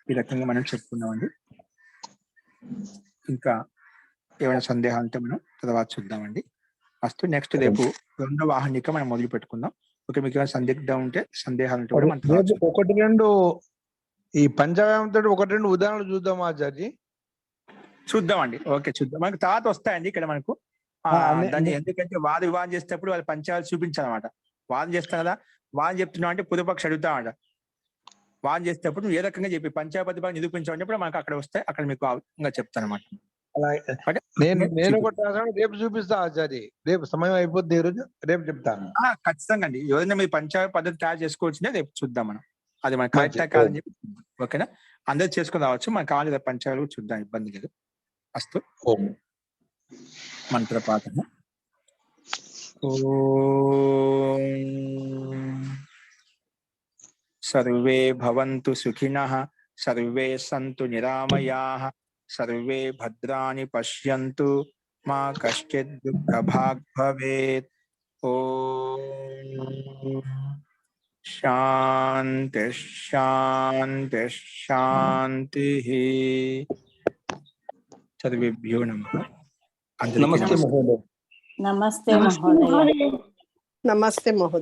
ఈ రకంగా మనం చెప్పుకున్నామండి. ఇంకా ఏమైనా సందేహాలు ఉంటే మనం తర్వాత చూద్దామండి. అస్తు. నెక్స్ట్ రేపు రెండవ ఆహ్నిక మనం మొదలు పెట్టుకుందాం. ఓకే, మీకు ఏమైనా సందిగ్ధం ఉంటే సందేహాలు ఉంటే కూడా మనం ఒకటి రెండు ఈ పంచవ్యాయంతో ఒకటి రెండు ఉదాహరణలు చూద్దాం ఆచార్య. చూద్దామండి. ఓకే చూద్దాం. మనకు తర్వాత వస్తాయండి ఇక్కడ మనకు దాన్ని. ఎందుకంటే వాద వివాదం చేసేటప్పుడు వాళ్ళు పంచాలు చూపించాలన్నమాట. వాదం చేస్తాను కదా, వాదం చెప్తున్నావు అంటే పుదుపక్ష అడుగుతామట. వాదం చేసేటప్పుడు ఏ రకంగా చెప్పి పంచాపతి బాగా నిరూపించామంటే మనకు అక్కడ వస్తాయి, అక్కడ మీకు చెప్తాను అనమాట. నేను రేపు చూపిస్తా ఆచార్య. రేపు సమయం అయిపోద్ది, ఈ రోజు రేపు చెప్తాను. ఖచ్చితంగా అండి. ఎవరైనా మీరు పంచాయతీ పద్ధతి తయారు చేసుకోవచ్చు, రేపు చూద్దాం మనం. అది మనకు కరెక్టా కాదని చెప్పి ఓకేనా, అందరు చేసుకుని రావచ్చు. మనకు కావాలి పంచాయతీలు చూద్దాం, ఇబ్బంది లేదు. అస్తు. మంత్రపాఠము. సర్వే భవంతు సుఖినః, సర్వే సంతు నిరామయాః, సర్వే భద్రాణి పశ్యంతు, మా కశ్చిద్ దుఃఖభాగ్ భవేత్. ఓం శాంతి శాంతి శాంతి. సర్వేభ్యో నమః. నమస్తే మహోదయ. నమస్తే మహోదయ. నమస్తే మహోదయ.